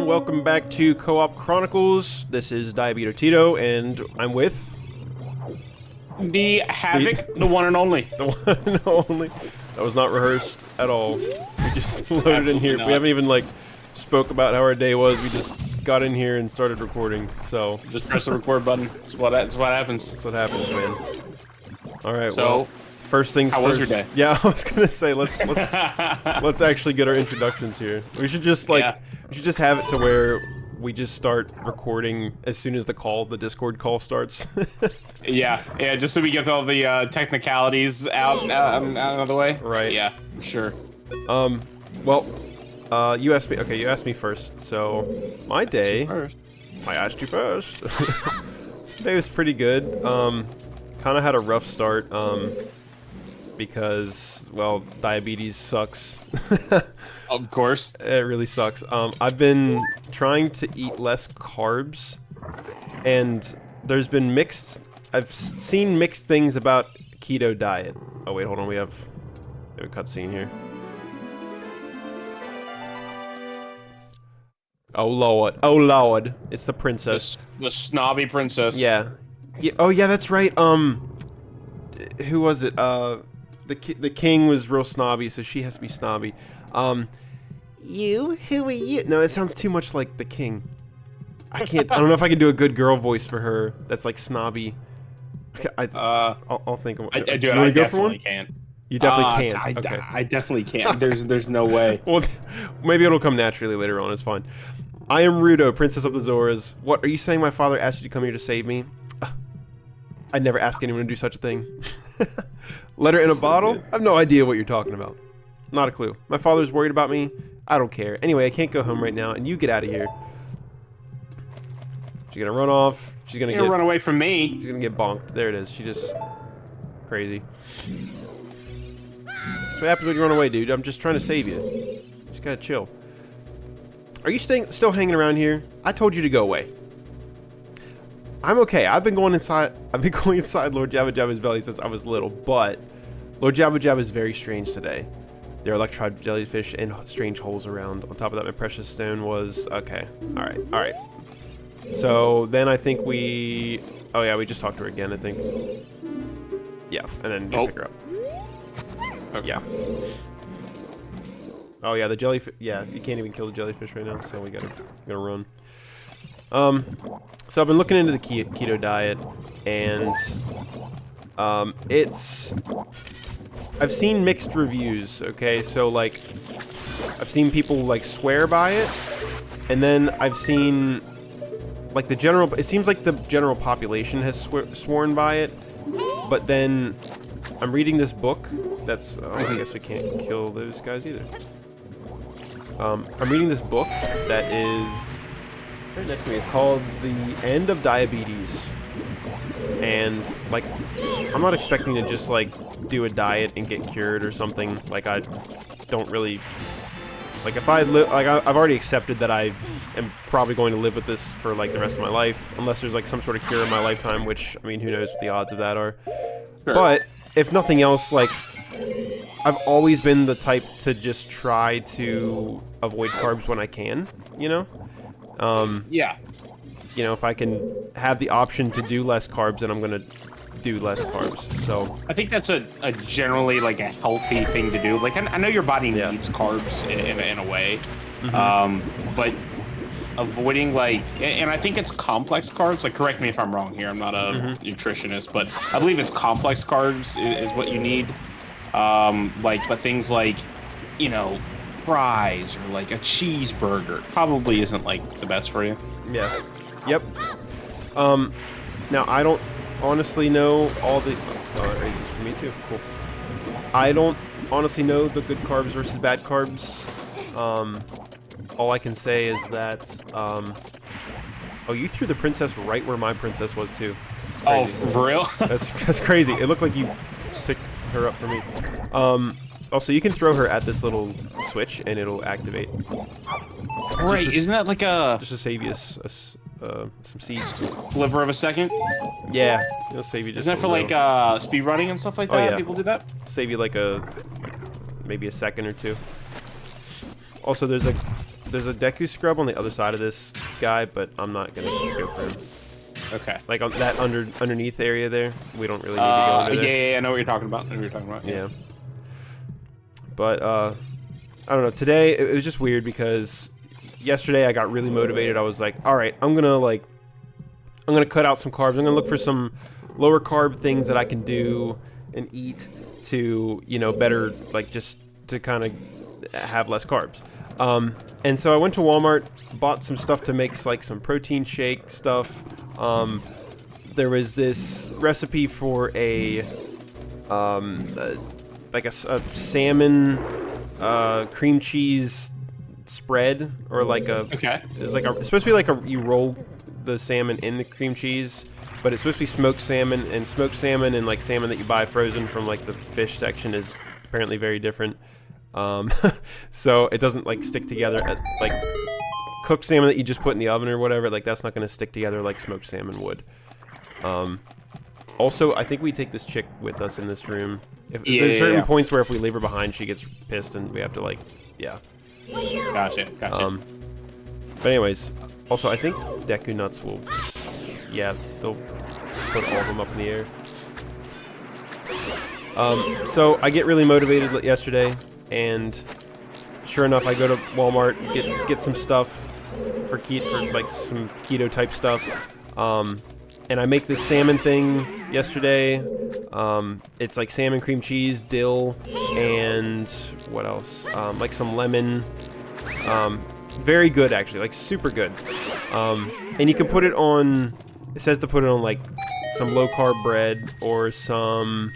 welcome back to Co-op Chronicles. This is Diabeto Tito, and I'm with... The Havoc, the one and only. The one and only. That was not rehearsed at all. We just loaded in here. We haven't even, like, spoke about how our day was. We just got in here and started recording, so... Just press the record button. That's what happens. That's what happens, man. Alright, so, well, first things first. How was your day? Yeah, I was gonna say, let's actually get our introductions here. We should just, like... Yeah. We should just have it to where we just start recording as soon as the Discord call starts. yeah, just so we get all the technicalities out of the way. Right. Yeah, sure. Well, you asked me. Okay, you asked me first. So, my day. I asked you first. Today was pretty good. Kind of had a rough start. Because, well, diabetes sucks. Of course. It really sucks. I've been trying to eat less carbs, and there's been I've seen mixed things about keto diet. Oh wait, hold on, we have a cutscene here. Oh lord, it's the princess. The snobby princess. Yeah. Oh yeah, that's right. Who was it? The king was real snobby, so she has to be snobby. Who are you? No, it sounds too much like the king. I don't know if I can do a good girl voice for her. That's like snobby. I'll think of it. I definitely can't. You definitely can't. Okay. I definitely can't. There's no way. Well, maybe it'll come naturally later on. It's fine. I am Rudo, Princess of the Zoras. What, are you saying my father asked you to come here to save me? I'd never ask anyone to do such a thing. Letter in a bottle? Good. I have no idea what you're talking about. Not a clue. My father's worried about me. I don't care. Anyway, I can't go home right now, and you get out of here. She's gonna run off. She's gonna run away from me. She's gonna get bonked. There it is. She just... Crazy. That's what happens when you run away, dude. I'm just trying to save you. Just gotta chill. Are you still hanging around here? I told you to go away. I'm okay. I've been going inside Lord Jabu Jabu's belly since I was little, but Lord Jabu Jabu is very strange today. There are electrified jellyfish and strange holes around. On top of that, my precious stone was... Okay. Alright. So, then I think we... Oh yeah, we just talked to her again, I think. Yeah, and then you pick her up. Okay. Yeah. Oh yeah, the jellyfish... Yeah, you can't even kill the jellyfish right now, so we gotta run. So I've been looking into the keto diet, and I've seen mixed reviews, okay? So, like, I've seen people, like, swear by it, and then I've seen, like, it seems like the general population has sworn by it, but then I'm reading this book that's, I guess we can't kill those guys either. I'm reading this book that is right next to me. It's called The End of Diabetes. And, like, I'm not expecting to just, like, do a diet and get cured or something. Like, I don't really... Like, if I live... Like, I've already accepted that I am probably going to live with this for, like, the rest of my life. Unless there's, like, some sort of cure in my lifetime, which, I mean, who knows what the odds of that are. Sure. But, if nothing else, like... I've always been the type to just try to avoid carbs when I can, you know? Yeah. You know, if I can have the option to do less carbs, then I'm gonna do less carbs. So I think that's a generally like a healthy thing to do. Like I know your body needs carbs in a way, but avoiding like, and I think it's complex carbs. Like, correct me if I'm wrong here. I'm not a nutritionist, but I believe it's complex carbs is what you need. But things like, you know, fries or like a cheeseburger probably isn't like the best for you. Yeah. Yep. Now I don't honestly know all the... Oh, that raises for me too. Cool. I don't honestly know the good carbs versus bad carbs. All I can say is that, oh, you threw the princess right where my princess was too. Oh, for real? That's crazy. It looked like you picked her up for me. Also, you can throw her at this little switch and it'll activate. Right, isn't that like a... Just to save you some seeds. Sliver of a second? Yeah, it'll save you just... Isn't that for like speed running and stuff like that? Oh, yeah. People do that? Save you like maybe a second or two. Also, there's a there's a Deku scrub on the other side of this guy, but I'm not gonna go for him. Okay. Like on that underneath area there, we don't really need to go under there. Yeah, I know what you're talking about. Yeah. But I don't know. Today it was just weird because yesterday I got really motivated. I was like, all right, I'm gonna cut out some carbs. I'm gonna look for some lower carb things that I can do and eat to, you know, better, like, just to kind of have less carbs. And so I went to Walmart, bought some stuff to make like some protein shake stuff. There was this recipe for a salmon cream cheese spread, or like a it's like it's supposed to be like you roll the salmon in the cream cheese, but it's supposed to be smoked salmon, and like salmon that you buy frozen from like the fish section is apparently very different. So it doesn't like stick together at like cooked salmon that you just put in the oven or whatever. Like that's not going to stick together like smoked salmon would. Also, I think we take this chick with us in this room. There's certain points where if we leave her behind, she gets pissed and we have to like, Gotcha. But anyways, also I think Deku nuts will, they'll put all of them up in the air. So I get really motivated yesterday, and sure enough, I go to Walmart, get some stuff for like some keto type stuff. And I make this salmon thing yesterday. It's like salmon cream cheese, dill, and what else? Like some lemon. Very good, actually, like super good. And you can put it on, it says to put it on like some low carb bread or some,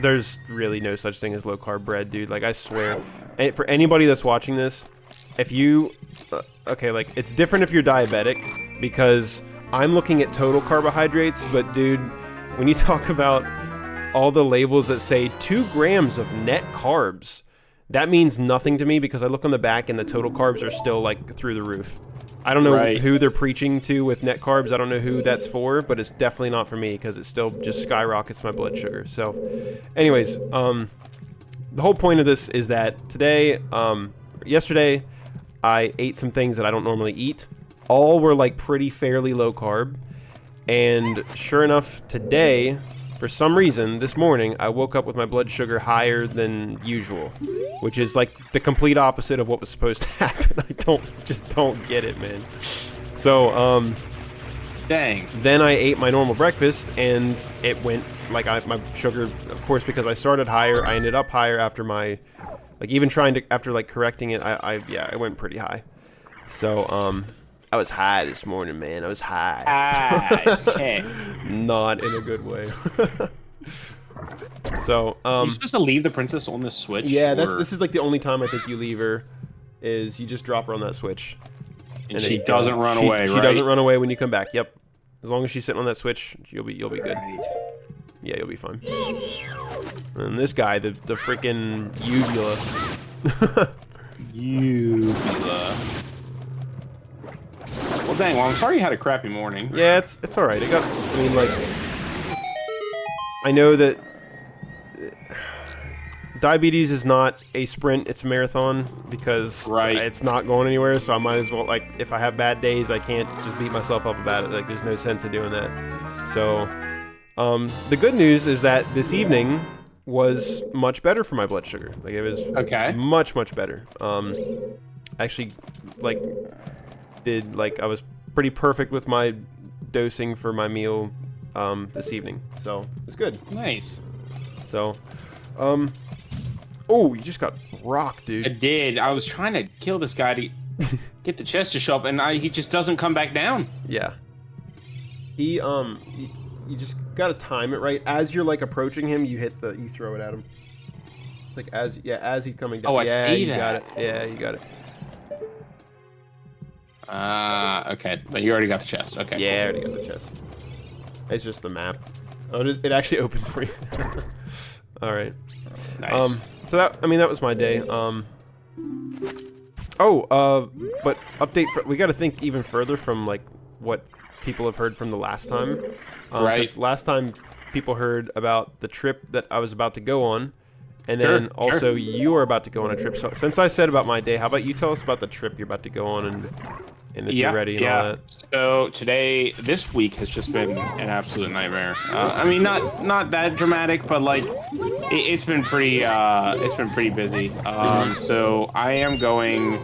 there's really no such thing as low carb bread, dude. Like I swear. And for anybody that's watching this, if you, like it's different if you're diabetic, because I'm looking at total carbohydrates, but dude, when you talk about all the labels that say 2 grams of net carbs, that means nothing to me, because I look on the back and the total carbs are still like through the roof. I don't know who they're preaching to with net carbs. I don't know who that's for, but it's definitely not for me, because it still just skyrockets my blood sugar. So anyways, the whole point of this is that yesterday, I ate some things that I don't normally eat. All were like pretty fairly low carb, and sure enough, today, for some reason, this morning, I woke up with my blood sugar higher than usual, which is like the complete opposite of what was supposed to happen. I just don't get it, man. So, dang. Then I ate my normal breakfast, and it went like my sugar, of course, because I started higher, I ended up higher after after like correcting it, I went pretty high. So, I was high this morning, man. I was high. Not in a good way. So, you're supposed to leave the princess on the switch? Yeah, this is like the only time I think you leave her, is you just drop her on that switch. And she doesn't run away, right? She doesn't run away when you come back. Yep. As long as she's sitting on that switch, you'll be good. Right. Yeah, you'll be fine. And this guy, the freaking uvula. Uvula. Well, dang. Well, I'm sorry you had a crappy morning. Yeah, it's all right. I know that diabetes is not a sprint; it's a marathon, because it's not going anywhere. So I might as well, like, if I have bad days, I can't just beat myself up about it. Like, there's no sense in doing that. So, the good news is that this evening was much better for my blood sugar. Like, it was much better. Actually, like, I was pretty perfect with my dosing for my meal this evening, so it was good. Nice. So, oh, you just got rocked, dude. I did. I was trying to kill this guy to get the chest to show up, and he just doesn't come back down. Yeah. You just gotta time it right. As you're like approaching him, you throw it at him. It's like as he's coming down. Oh, I see that. Got it. Yeah, you got it. Okay, but you already got the chest. Okay. Yeah, I already got the chest. It's just the map. Oh, it actually opens for you. All right. Nice. So that was my day. But update. We got to think even further from like what people have heard from the last time. Right. Last time people heard about the trip that I was about to go on, And then also you are about to go on a trip. So since I said about my day, how about you tell us about the trip you're about to go on and if you're ready and all that. So this week has just been an absolute nightmare. I mean, not that dramatic, but like it's been pretty busy. So I am going,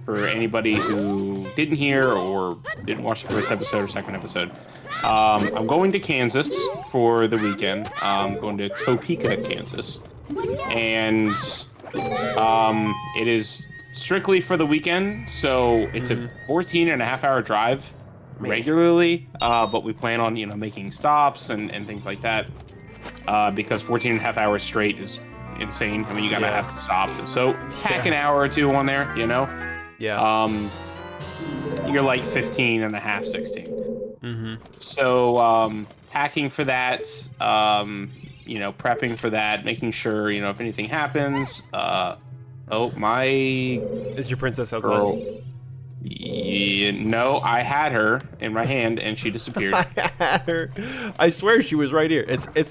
for anybody who didn't hear or didn't watch the first episode or second episode, I'm going to Kansas for the weekend. I'm going to Topeka, Kansas, and it is strictly for the weekend, so it's a 14.5-hour drive regularly, but we plan on, making stops and things like that, because 14.5 hours straight is insane. I mean, you gotta have to stop, so tack an hour or two on there, you're like 15.5, 16. So packing for that, prepping for that, making sure, if anything happens. My... Is your princess outside? Girl. No, I had her in my hand and she disappeared. I had her. I swear she was right here.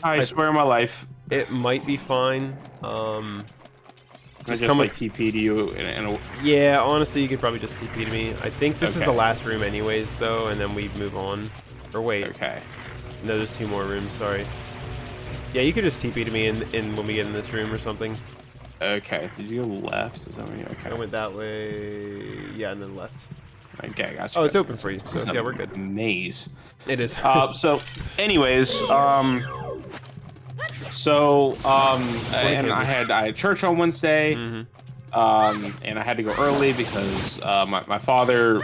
I swear on my life. It might be fine. Just come like TP to you Yeah, honestly, you could probably just TP to me. I think this is the last room anyways, though, and then we move on. Or wait. Okay. No, there's 2 more rooms, sorry. Yeah, you could just TP to me in when we get in this room or something. Okay. Did you go left? Is that where you... Okay. I went that way. Yeah, and then left. Okay, gotcha. Oh, it's open for you. So yeah, we're good. Maze. It is. So, anyways, and I had church on Wednesday, and I had to go early because my father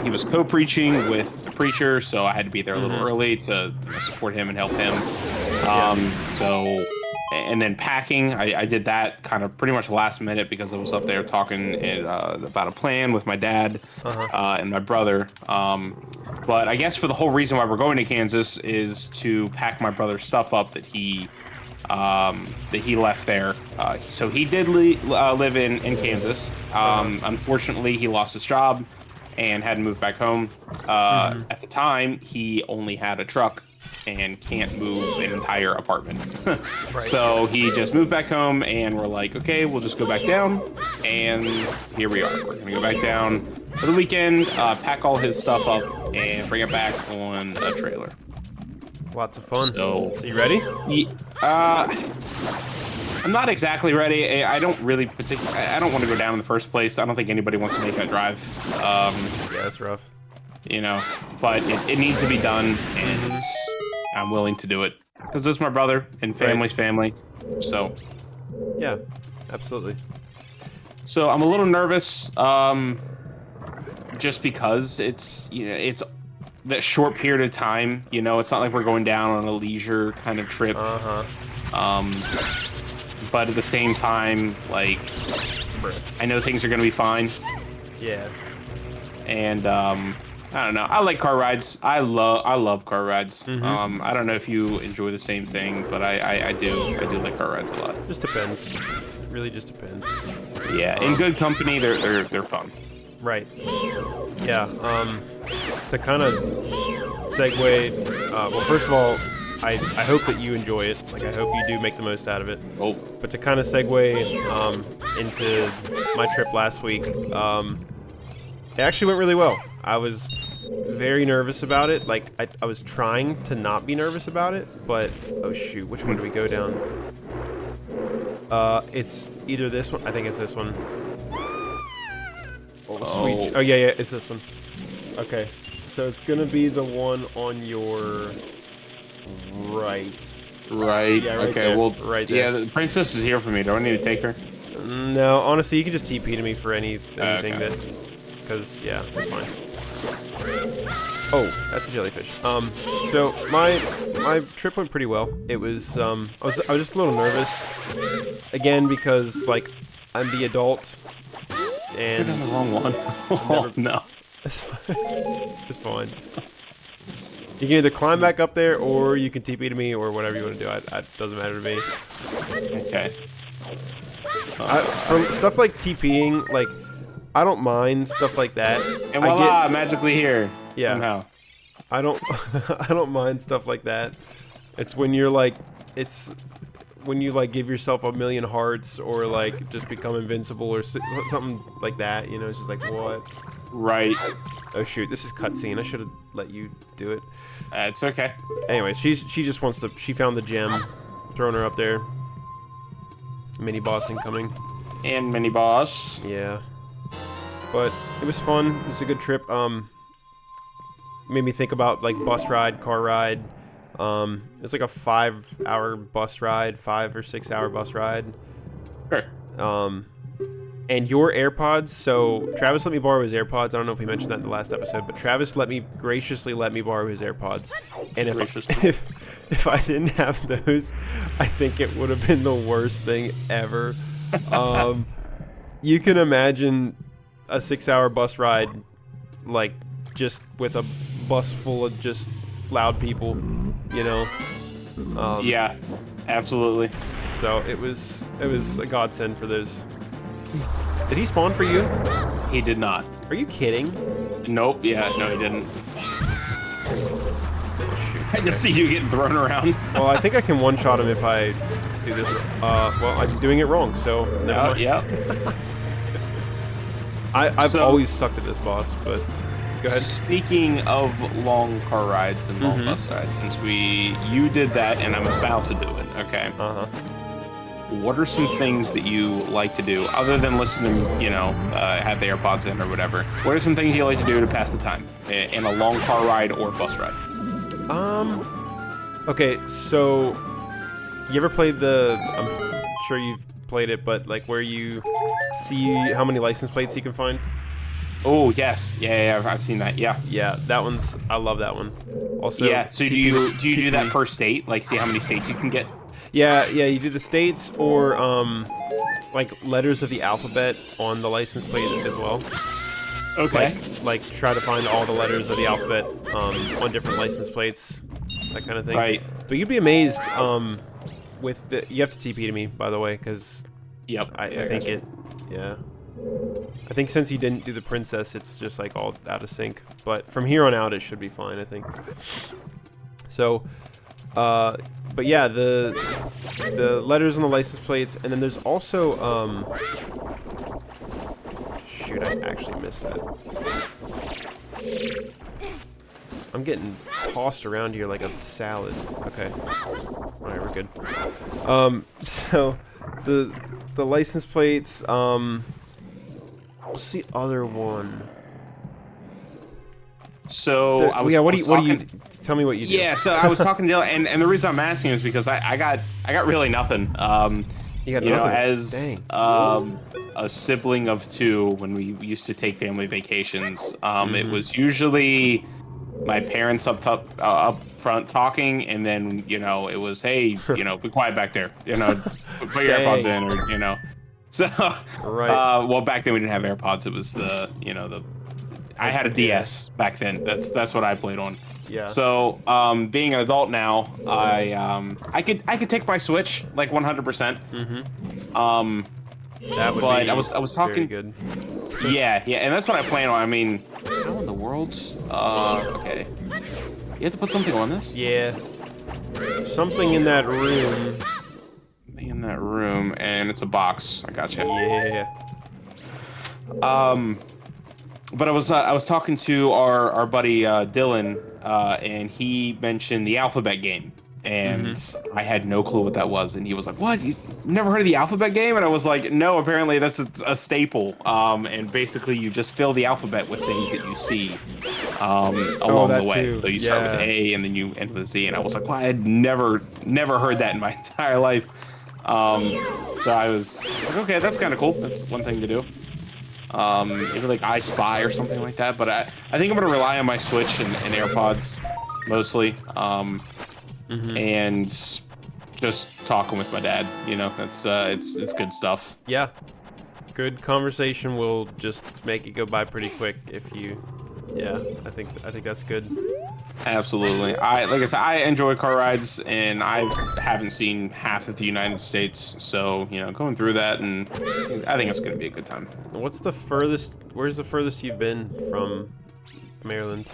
he was co-preaching with the preacher, so I had to be there a little early to support him and help him. And then packing, I did that kind of pretty much last minute because I was up there talking about a plan with my dad and my brother. But I guess for the whole reason why we're going to Kansas is to pack my brother's stuff up that he left there. So he did live in Kansas. Unfortunately, he lost his job and had to move back home. At the time, he only had a truck and can't move an entire apartment. So he just moved back home, and we're like, okay, we'll just go back down. And here we are. We're gonna go back down for the weekend, pack all his stuff up, and bring it back on a trailer. Lots of fun. So you ready? I'm not exactly ready. I don't really I don't want to go down in the first place. I don't think anybody wants to make that drive. Yeah, that's rough. But it needs to be done, and I'm willing to do it because it's my brother and family's family. So yeah, absolutely. So I'm a little nervous, just because it's that short period of time. It's not like we're going down on a leisure kind of trip. But at the same time, like, I know things are gonna be fine. Yeah. And I don't know. I like car rides. I love car rides. I don't know if you enjoy the same thing, but I do. I do like car rides a lot. Just depends. Really, just depends. Yeah, in good company, they're fun. Right. Yeah. To kind of segue. Well, first of all, I hope that you enjoy it. Like, I hope you do make the most out of it. Oh. But to kind of segue into my trip last week, it actually went really well. I was very nervous about it. Like, I was trying to not be nervous about it, but oh shoot, which one do we go down? It's either this one. I think it's this one. Oh, sweet. Oh yeah, it's this one. Okay, so it's gonna be the one on your right. Right. Yeah, right okay. there. Well, right there. Yeah, the princess is here for me. Do I need to take her? No, honestly, you can just TP to me for anything that. Because yeah, that's fine. Oh, that's a jellyfish. So my trip went pretty well. It was I was just a little nervous, again, because like I'm the adult, and the wrong one. Oh no. It's fine. You can either climb back up there, or you can TP to me, or whatever you want to do. It doesn't matter to me. Okay. From stuff like TPing, like, I don't mind stuff like that. And voila, magically here. Yeah. Somehow. I don't I don't mind stuff like that. It's when you're like it's when you like give yourself 1,000,000 hearts or like just become invincible or something like that. You know, it's just like what? Right. Oh shoot, this is cutscene. I should have let you do it. It's okay. Anyways, she just wants to. She found the gem, throwing her up there. Mini boss incoming. And mini boss. Yeah, but it was fun. It was a good trip. Made me think about like bus ride, car ride. It's like a 5-hour bus ride, 5 or 6 hour bus ride. Sure. And your AirPods. So Travis let me borrow his AirPods. I don't know if he mentioned that in the last episode, but Travis graciously let me borrow his AirPods. And if I didn't have those, I think it would have been the worst thing ever. You can imagine a 6-hour bus ride, like just with a bus full of just loud people, you know. Yeah, absolutely. So it was a godsend for those. Did he spawn for you? He did not. Are you kidding? Nope. Yeah, no, he didn't. Oh, shoot. I just see you getting thrown around. Well, I think I can one-shot him if I do this. Well, I'm doing it wrong, so never mind. Yeah. I've always sucked at this boss, but go ahead. Speaking of long car rides and long bus rides, since you did that and I'm about to do it, okay? What are some things that you like to do other than listen to, you know, have the AirPods in or whatever? What are some things you like to do to pass the time in a long car ride or bus ride? Okay, so you ever played I'm sure you've played it, but like where you see how many license plates you can find? Oh, yes. Yeah, I've seen that. Yeah. Yeah, that one's, I love that one. Also, yeah, so do you do that per state? Like see how many states you can get? Yeah, you do the states or like letters of the alphabet on the license plate as well. Okay. Like try to find all the letters of the alphabet on different license plates, that kind of thing. Right. But you'd be amazed with the, you have to TP to me, by the way, because I think it, yeah. I think since you didn't do the princess, it's just like all out of sync. But from here on out, it should be fine, I think. So, but yeah, the letters on the license plates, and then there's also shoot, I actually missed that. I'm getting tossed around here like a salad. Okay. Alright, we're good. So the license plates, what's the other one? So what do you tell me what you do? Yeah, so I was talking to Dylan, and the reason I'm asking is because I got really nothing. You got nothing. nothing. As a sibling of 2, when we used to take family vacations, it was usually my parents up front talking, and then it was, hey, be quiet back there, put your AirPods in, or So, right. Well, back then we didn't have AirPods. It was I had a DS back then. That's what I played on. Yeah. So, being an adult now, I could take my Switch like 100%. That would but be I was talking. very good. Yeah, and that's what I plan on. I mean, how in the world? Okay. You have to put something on this. Yeah. Something in that room. In that room, and it's a box. I gotcha. Yeah. But I was talking to our buddy Dylan, and he mentioned the alphabet game, and I had no clue what that was, and he was like, "What? You never heard of the alphabet game?" And I was like, "No, apparently that's a staple." And basically you just fill the alphabet with things that you see along the way. Too. So you start with A, and then you end with Z, and I was like, "Well, I had never heard that in my entire life." So I was like, okay, that's kind of cool. That's one thing to do. Maybe like I Spy or something like that. But I think I'm gonna rely on my Switch and AirPods mostly, and just talking with my dad. That's it's good stuff. Yeah. Good conversation will just make it go by pretty quick if you. Yeah, I think that's good. Absolutely. Like I said, I enjoy car rides, and I haven't seen half of the United States, so going through that, and I think it's going to be a good time. What's the furthest? Where's the furthest you've been from Maryland?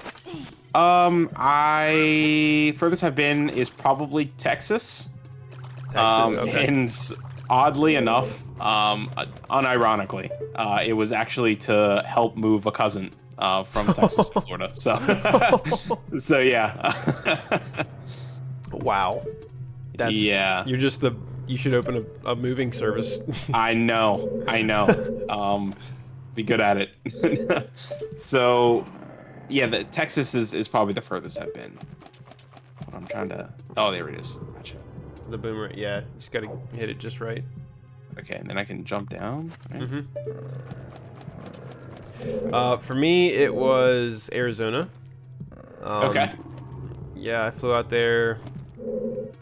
Furthest I've been is probably Texas. Texas, okay. And oddly enough, unironically, it was actually to help move a cousin from Texas to Florida. So yeah. Wow. Yeah. You're just you should open a moving service. I know. Be good at it. So, yeah, Texas is probably the furthest I've been. But I'm trying to. Oh, there it is. Gotcha. The boomerang, yeah. You just gotta hit it just right. Okay, and then I can jump down. Right? For me, it was Arizona. Okay. Yeah, I flew out there.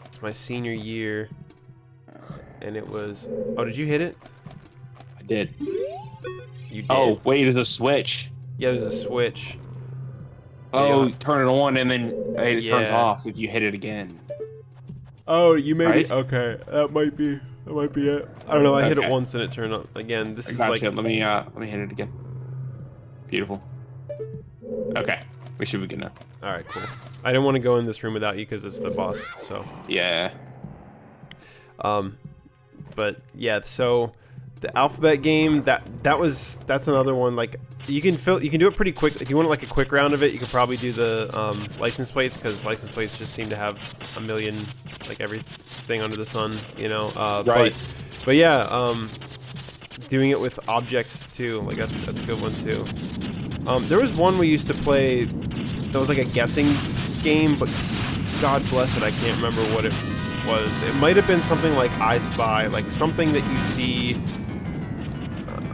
It's my senior year, and it was. Oh, did you hit it? I did. You did. Oh, wait, there's a switch. Yeah, there's a switch. Oh, Yeah. turn it on and then it turns off if you hit it again. Oh, you made Right? it. Okay, that might be it. I don't know. I hit it once and it turned on again. This is like. Let me hit it again. Beautiful. Okay, we should be good now. All right, cool. I didn't want to go in this room without you because it's the boss. So. Yeah. But yeah, so the alphabet game that's another one. Like you can do it pretty quick if you want like a quick round of it. You could probably do the license plates because license plates just seem to have a million, like everything under the sun, you know. Right. But yeah, doing it with objects too, like that's a good one too. There was one we used to play that was like a guessing game, but God bless it, I can't remember what it was. It might have been something like I Spy, like something that you see.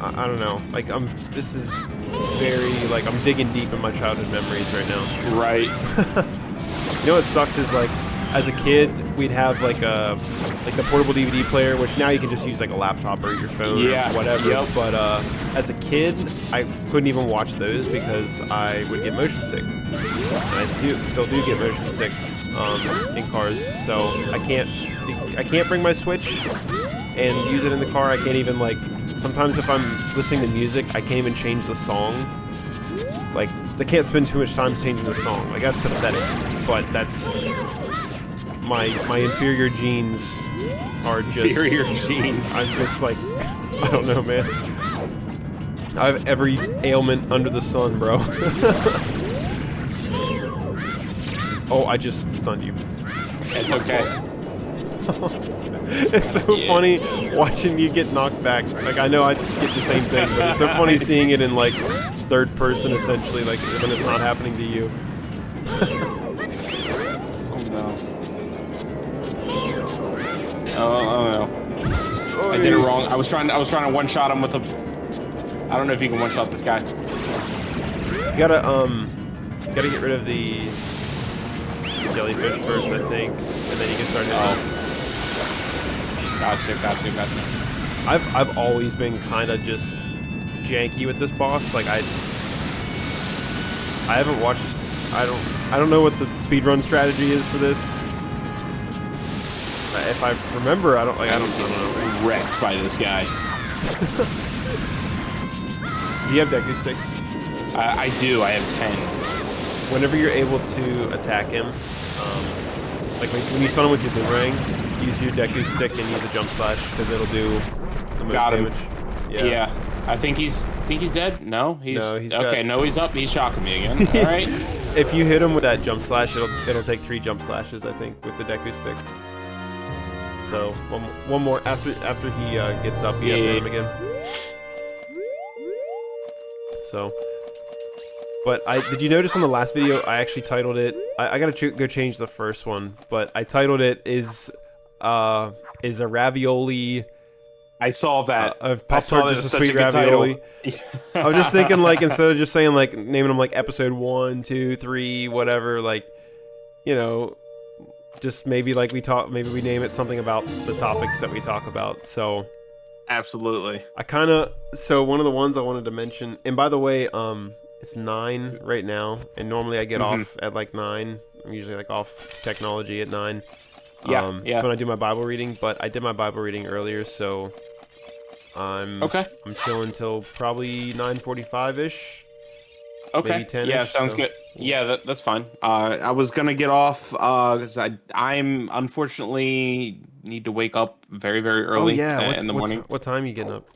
I don't know. Like this is very like I'm digging deep in my childhood memories right now. Right. You know what sucks is like as a kid we'd have like the portable DVD player, which now you can just use like a laptop or your phone or whatever. Yep. But as a kid I couldn't even watch those because I would get motion sick. And I still do get motion sick in cars, so I can't bring my Switch and use it in the car. I can't even like. Sometimes if I'm listening to music, I can't even change the song. Like, I can't spend too much time changing the song. Like, that's pathetic. But that's... My inferior genes are just... Inferior genes. I'm just like... I don't know, man. I have every ailment under the sun, bro. Oh, I just stunned you. It's okay. It's so funny watching you get knocked back. Like, I know I get the same thing, but it's so funny seeing it in, like, third person, essentially, like, when it's not happening to you. Oh, no. Oh, no. I did it wrong. I was trying to one-shot him with a... I don't know if you can one-shot this guy. You gotta get rid of the jellyfish first, I think, and then you can start hitting. Gotcha. I've always been kind of just janky with this boss. Like I haven't watched. I don't know what the speedrun strategy is for this. If I remember, I don't know. Wrecked by this guy. Do you have Deku sticks? I do. I have 10. Whenever you're able to attack him, like when you stun him with your boomerang, use your Deku stick and use the jump slash because it'll do the most damage. Yeah. I think he's dead. No, he's okay. No, he's up. He's shocking me again. All right. If you hit him with that jump slash, it'll take 3 jump slashes, I think, with the Deku stick. So one more after he gets up, you have to hit him again. So. But did you notice on the last video I actually titled it? I gotta go change the first one, but I titled it is a ravioli. I saw that. Pop-Tart just a sweet ravioli. I was just thinking like instead of just saying like naming them like episode 1, 2, 3, whatever, like you know, just maybe like maybe we name it something about the topics that we talk about. So absolutely. So one of the ones I wanted to mention, and by the way, it's 9 right now, and normally I get off at like 9. I'm usually like off technology at 9. Yeah. That's when I do my Bible reading, but I did my Bible reading earlier, so I'm chilling till probably 9:45 ish. Okay. Maybe 10. Yeah, sounds good. Yeah, that's fine. I was gonna get off because I'm unfortunately need to wake up very, very Oh early yeah, in the morning. what time you getting up?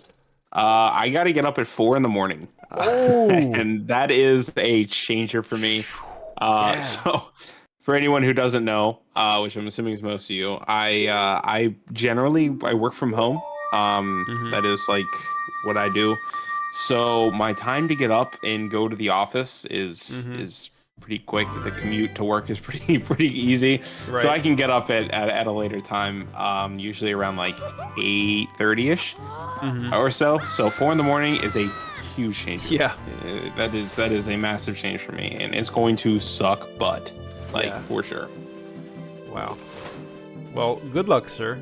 I got to get up at 4 in the morning, Oh, and that is a changer for me. yeah. So for anyone who doesn't know, which I'm assuming is most of you, I generally I work from home. Mm-hmm. That is like what I do. So my time to get up and go to the office Mm-hmm. is pretty quick. The commute to work is pretty easy. So Right. I can get up at a later time, usually around like 8:30ish Mm-hmm. or so. So 4 in the morning is a huge change. Yeah. That is a massive change for me, and it's going to suck butt, like Yeah. for sure. Wow. Well, good luck, sir.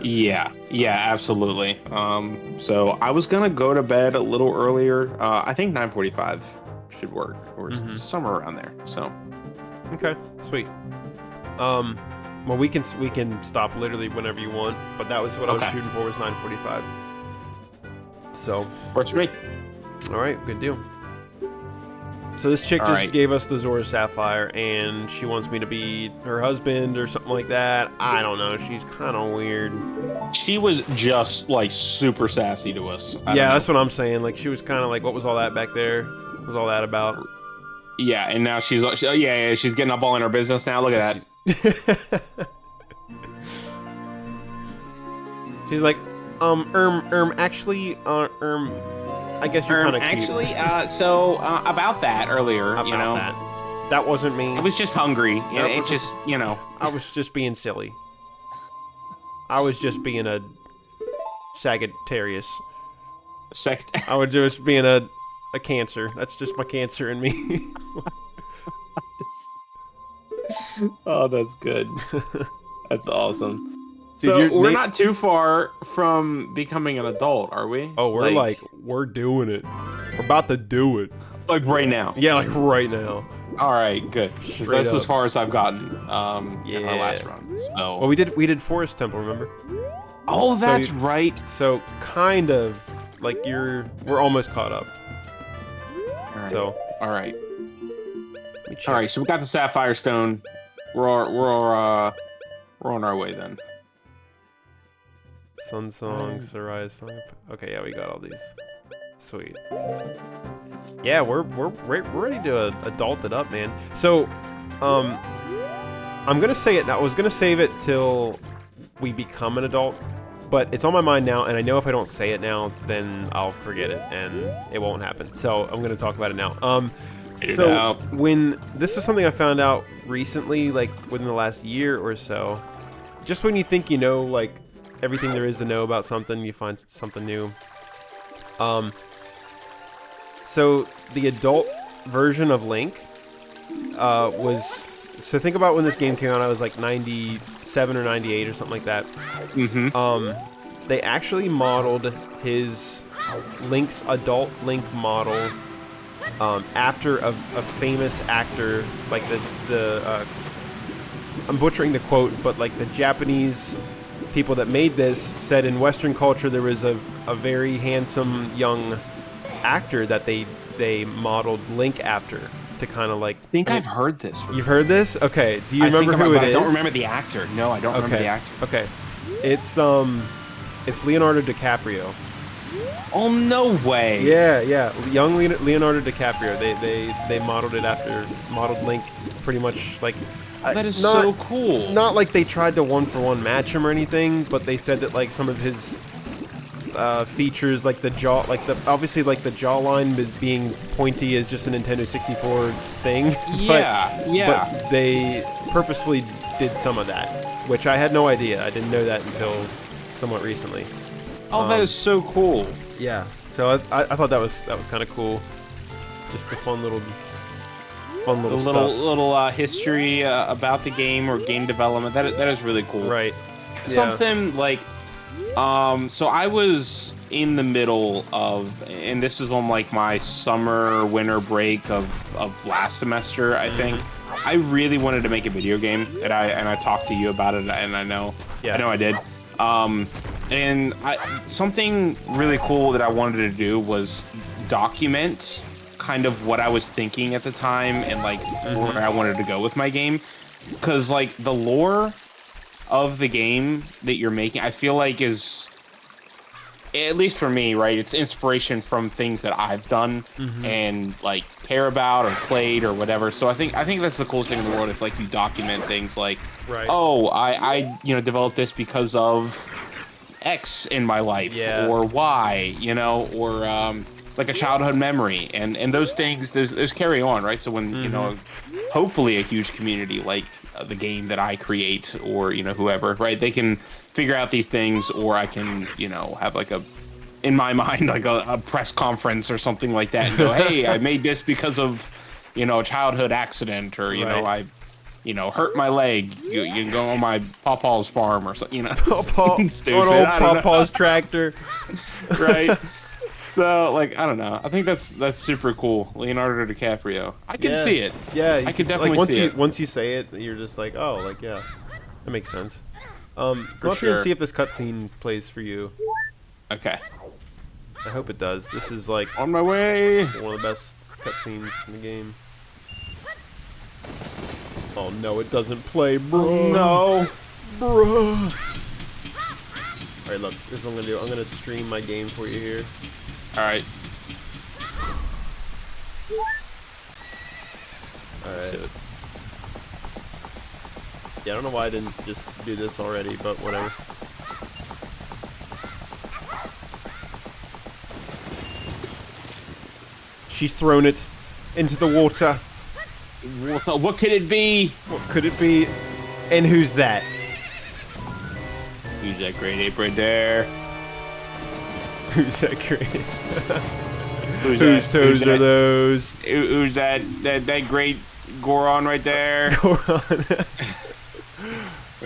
Yeah, absolutely. So I was gonna go to bed a little earlier. I think 9:45 should work, or Mm-hmm. somewhere around there. So Okay. Sweet. Well, we can stop literally whenever you want, but that was what I was okay, shooting for was 9:45. So, works for me. all right, good deal. So this chick All just right. gave us the Zora Sapphire, and she wants me to be her husband or something like that. I don't know. She's kind of weird. She was just like super sassy to us. I Yeah, don't that's know. what I'm saying. Like, she was kind of like, what was all that back there? What was all that about? Yeah, and now she's getting up all in her business now. Look at that. She's like, actually, I guess you're kind of cute. Actually, so about that earlier, About you know, that wasn't me. I was just hungry, and That it wasn't- just, you know, I was just being silly. I was just being a Sagittarius. sex. I was just being a Cancer. That's just my Cancer in me. Oh, that's good. That's awesome. Dude, So you're we're not too far from becoming an adult, are we? Oh, we're doing it. We're about to do it. like right now. Yeah, like right now. All right, good. 'Cause Straight that's up. as far as I've gotten in our Yeah. last run. So. Well, we did Forest Temple, remember? Oh, so that's you- right. So kind of like we're almost caught up. All right. So all right. let me check. All right. So we got the Sapphire Stone. We're on our way then. Sun Song, Sarai Song. Okay, yeah, we got all these. Sweet. Yeah, we're ready to adult it up, man. So, I'm gonna say it now. I was gonna save it till we become an adult, but it's on my mind now, and I know if I don't say it now, then I'll forget it, and it won't happen. So I'm gonna talk about it now. So when this was something I found out recently, like within the last year or so, just when you think you know, like everything there is to know about something, you find something new. So the adult version of Link was. So think about when this game came out. I was like 97 or 98 or something like that. Mm-hmm. They actually modeled his Link's adult Link model after a famous actor, like the I'm butchering the quote, but like the Japanese people that made this said in Western culture there was a very handsome young actor that they modeled Link after to kind of like. I think I've heard this. You've heard this? Okay. Do you remember who it is? I don't remember the actor. No, I don't remember the actor. Okay. It's Leonardo DiCaprio. Oh, no way. Yeah, young Leonardo DiCaprio. They modeled Link pretty much like. That is not, so cool. Not like they tried to one-for-one match him or anything, but they said that like some of his features, like the jaw, obviously like the jawline being pointy is just a Nintendo 64 thing. But they purposefully did some of that, which I had no idea. I didn't know that until somewhat recently. Oh, that is so cool. Yeah. So I thought that was kind of cool. Just the fun little stuff. Little history about the game or game development. That is really cool. Right. Something like, so I was in the middle of, and this is on like my summer winter break of last semester, I think. I really wanted to make a video game, and I talked to you about it, and I know I did. And something really cool that I wanted to do was document kind of what I was thinking at the time and like where I wanted to go with my game. Because like the lore of the game that you're making, I feel like is, at least for me, right? It's inspiration from things that I've done and like care about or played or whatever. So I think that's the coolest thing in the world if like you document things like, oh, I developed this because of X in my life or Y, or like a childhood memory, and those things those carry on, right? So when hopefully a huge community like the game that I create or whoever, right, they can figure out these things, or I can have like in my mind like a press conference or something like that and go, hey, I made this because of a childhood accident, or I hurt my leg. You can go on my Pawpaw's farm or something, stupid. On old Pawpaw's tractor. Right. So, like, I don't know. I think that's super cool. Leonardo DiCaprio. I can see it. Yeah, I can definitely see it. Once you say it, you're just like, oh, like, yeah, that makes sense. Go up here and see if this cutscene plays for you. Okay. I hope it does. This is like on my way. One of the best cutscenes in the game. Oh no, it doesn't play, bro. No, bro. All right, look. This is what I'm gonna do. I'm gonna stream my game for you here. All right. All right. Yeah, I don't know why I didn't just do this already, but whatever. She's thrown it into the water. What could it be? What could it be? And who's that? Who's that great ape right there? Who's that great? Whose toes are those? Who's that great Goron right there? Goron.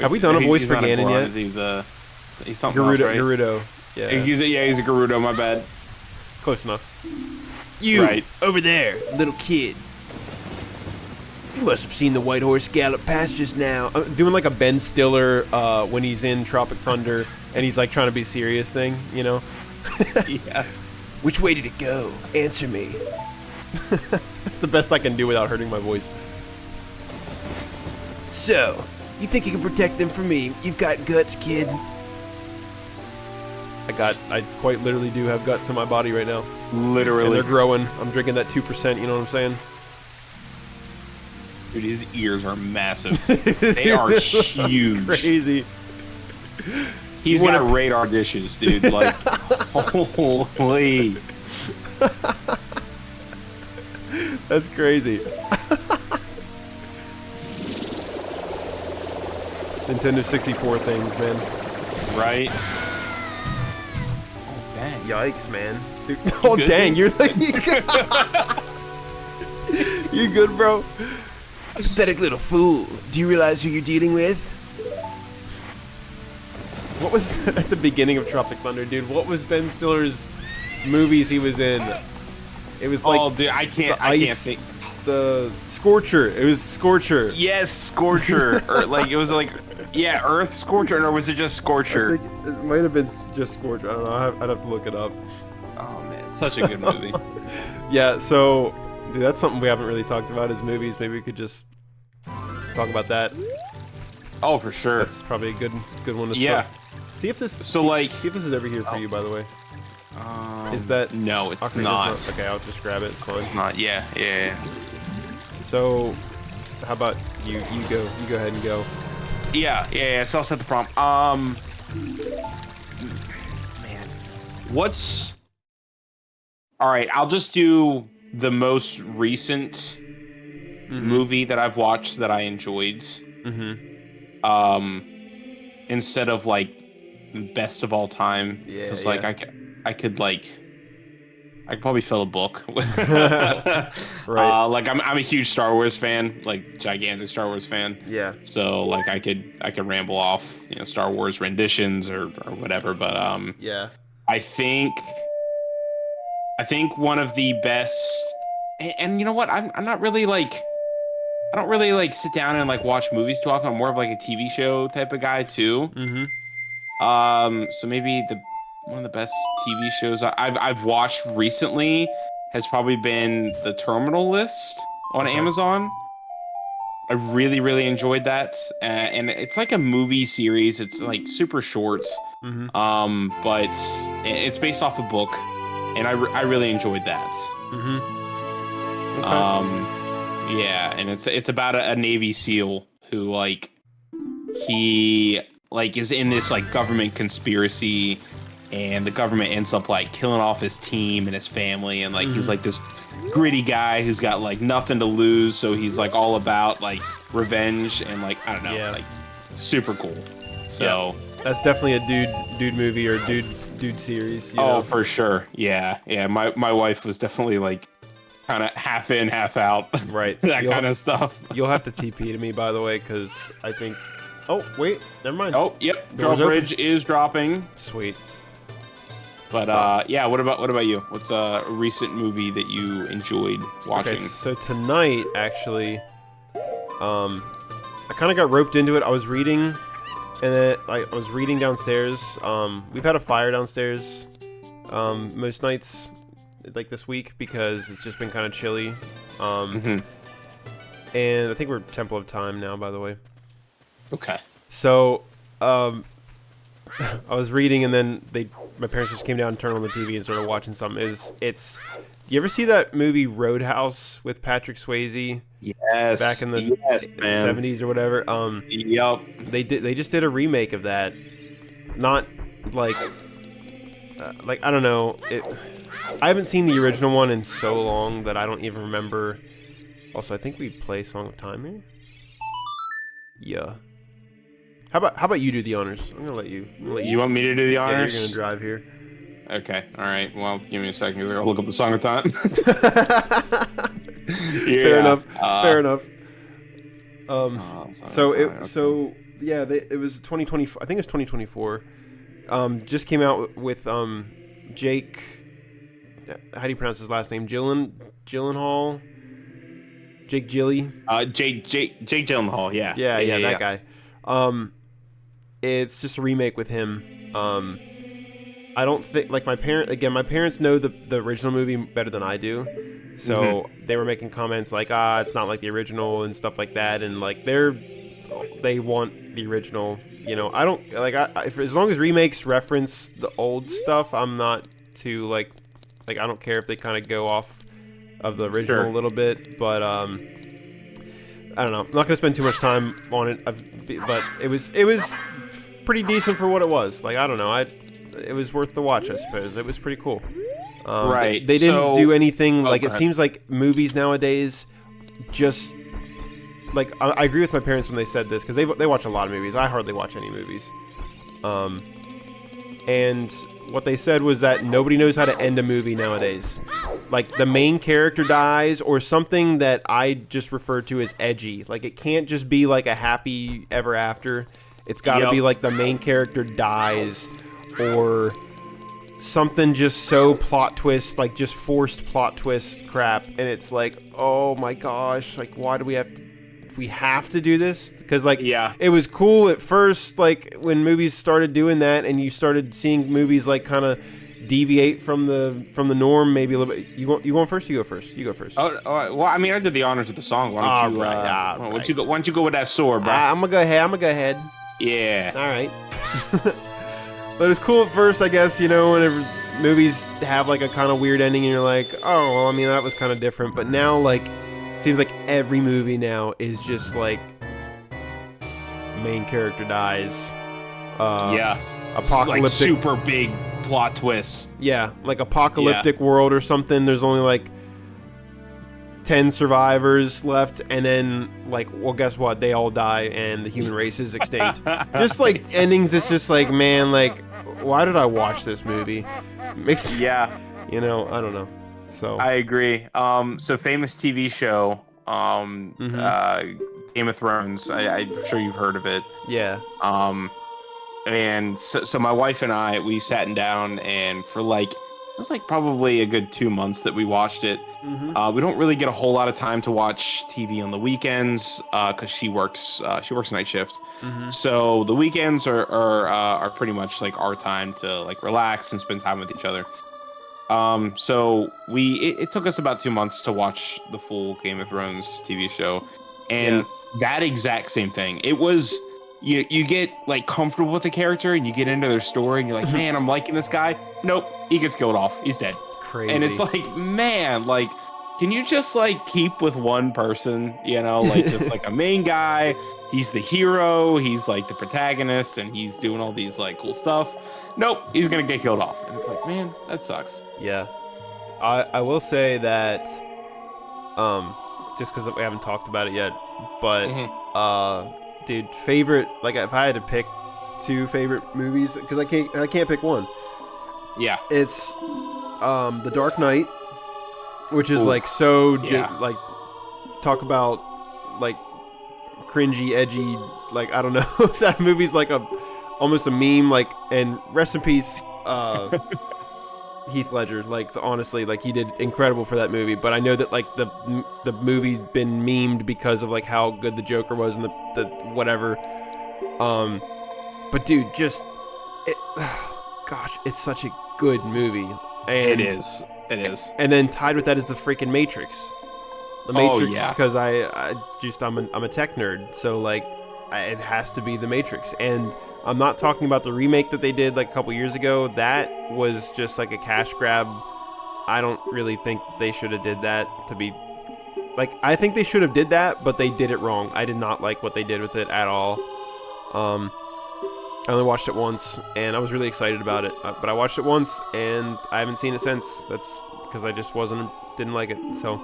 Have we done a voice for Ganon yet? He's something else, right? Gerudo. Yeah. He's a Gerudo. My bad. Close enough. You over there, little kid. You must have seen the white horse gallop past just now. I'm doing like a Ben Stiller when he's in Tropic Thunder and he's like trying to be serious thing, Yeah. Which way did it go? Answer me. That's the best I can do without hurting my voice. So, you think you can protect them from me? You've got guts, kid. I quite literally do have guts in my body right now. Literally. And they're growing. I'm drinking that 2%, you know what I'm saying? Dude, his ears are massive. They are huge. Crazy. He's got radar dishes, dude. Like, holy. That's crazy. Nintendo 64 things, man. Right? Oh, dang. Yikes, man. Dude, oh, dang. You're like... You good, bro? Pathetic little fool. Do you realize who you're dealing with? What was at the beginning of Tropic Thunder, dude? What was Ben Stiller's movies he was in? It was like... Oh, dude, I can't think. The Scorcher. It was Scorcher. Yes, Scorcher. Or like, it was like... Yeah, Earth Scorcher, or was it just Scorcher? I think it might have been just Scorcher. I don't know. I'd have to look it up. Oh, man. Such a good movie. Yeah, so... Dude, that's something we haven't really talked about is movies. Maybe we could just talk about that. Oh, for sure. That's probably a good one to start. Yeah. See if this. So see if this is ever here for you. By the way. Is that? No, it's okay, not. Okay, I'll just grab it. It's fine. It's not. Yeah. So, how about you? You go ahead and go. Yeah. So I'll set the prompt. Man, what's? All right, I'll just do the most recent movie that I've watched that I enjoyed. Instead of like best of all time, because like I could probably fill a book. Right. Like I'm a huge Star Wars fan, like gigantic Star Wars fan. Yeah. So like I could ramble off, Star Wars renditions or whatever, but yeah. I think one of the best, and you know what? I'm not really like, I don't really like sit down and like watch movies too often. I'm more of like a TV show type of guy too. So maybe one of the best TV shows I've watched recently has probably been The Terminal List on Okay. Amazon. I really, really enjoyed that, and it's like a movie series. It's like super short, Mm-hmm. but it's based off a book, and I really enjoyed that. Mm-hmm. Okay. Yeah, and it's about a Navy SEAL who like he like is in this like government conspiracy, and the government ends up like killing off his team and his family, and like he's like this gritty guy who's got like nothing to lose, so he's like all about like revenge and like I don't know, Yeah. like super cool. So That's definitely a dude movie or dude series. You know? for sure, yeah. My wife was definitely like kind of half in, half out, Right. that kind of stuff. You'll have to TP to me, by the way, because I think. Oh wait, never mind. Oh, yep. Doors Drawbridge open. is dropping. Sweet. But yeah, what about you? What's a recent movie that you enjoyed watching? Okay, so tonight actually, I kind of got roped into it. I was reading, and then I was reading downstairs. We've had a fire downstairs, most nights, like this week, because it's just been kind of chilly. And I think we're Temple of Time now, by the way. Okay. So, I was reading, and then my parents just came down and turned on the TV and started watching something. It's. You ever see that movie Roadhouse with Patrick Swayze? Yes. Back in the 70s or whatever. Yep. They just did a remake of that. Not like I don't know. I haven't seen the original one in so long that I don't even remember. Also, I think we play Song of Time here. Yeah. How about you do the honors? I'm gonna let you. You want me to do the honors? Yeah, you're gonna drive here. Okay. All right. Well, give me a second here. I'll look up the Song of Time. Fair enough. Fair enough. So It was 2020. I think it's 2024. Just came out with Jake. How do you pronounce his last name? Gyllenhaal. Jake Gilly. Jake Gyllenhaal. Yeah. Yeah, that guy. It's just a remake with him. I don't think my parents know the original movie better than I do, so they were making comments like it's not like the original and stuff like that, and like they want the original. You know, I don't like as long as remakes reference the old stuff, I'm not too like I don't care if they kind of go off of the original a little bit, but I don't know. I'm not gonna spend too much time on it, but it was pretty decent for what it was. Like I don't know, it was worth the watch, I suppose. It was pretty cool. Right. They didn't do anything like it okay. seems like movies nowadays just like I agree with my parents when they said this because they watch a lot of movies. I hardly watch any movies. And what they said was that nobody knows how to end a movie nowadays. Like the main character dies or something that I just refer to as edgy. Like it can't just be like a happy ever after. It's got to be like the main character dies or something just so plot twist, like just forced plot twist crap. And it's like, oh my gosh, like why do we have to do this? Because like it was cool at first, like when movies started doing that and you started seeing movies like kind of deviate from the norm maybe a little bit. You going first? You go first. Oh, all right. Well, I mean, I did the honors with the song. Why don't you? Why don't you go with that sword, bro? I'm gonna go ahead. Yeah. All right. But it was cool at first, I guess. You know, whenever movies have like a kind of weird ending, and you're like, oh, well, I mean, that was kind of different. But now, like, seems like every movie now is just like main character dies. Apocalyptic, like super big plot twists. Yeah, like apocalyptic world or something. There's only like 10 survivors left, and then like, well, guess what? They all die, and the human race is extinct. Just like endings. It's just like, man, like, why did I watch this movie? You know, I don't know. So I agree. So famous TV show, Game of Thrones. I'm sure you've heard of it. Yeah. And so my wife and I, we sat down, and for like, it was like probably a good 2 months that we watched it. We don't really get a whole lot of time to watch TV on the weekends because she works night shift. So the weekends are pretty much like our time to like relax and spend time with each other. So it took us about 2 months to watch the full Game of Thrones TV show, and that exact same thing. It was you get like comfortable with the character and you get into their story and you're like, man, I'm liking this guy. Nope, he gets killed off. He's dead. Crazy. And it's like, man, like, can you just like keep with one person? Like just like a main guy. He's the hero. He's like the protagonist, and he's doing all these like cool stuff. Nope, he's gonna get killed off, and it's like, man, that sucks. Yeah, I will say that, just because we haven't talked about it yet, but dude, favorite, like if I had to pick 2 favorite movies, because I can't pick one. Yeah, it's The Dark Knight, which is like like talk about like cringy, edgy, like I don't know. That movie's like almost a meme, like, and rest in peace Heath Ledger. Like, honestly, like he did incredible for that movie, but I know that like the movie's been memed because of like how good the Joker was and the whatever. But dude, just gosh, it's such a good movie. And it is. And then tied with that is the freaking Matrix. The Matrix, because I'm a tech nerd, so like it has to be the Matrix. And I'm not talking about the remake that they did like a couple years ago. That was just like a cash grab. I don't really think they should have did that to be like. I think they should have did that, but they did it wrong. I did not like what they did with it at all. I only watched it once, and I was really excited about it. But I watched it once, and I haven't seen it since. That's because I just didn't like it. So.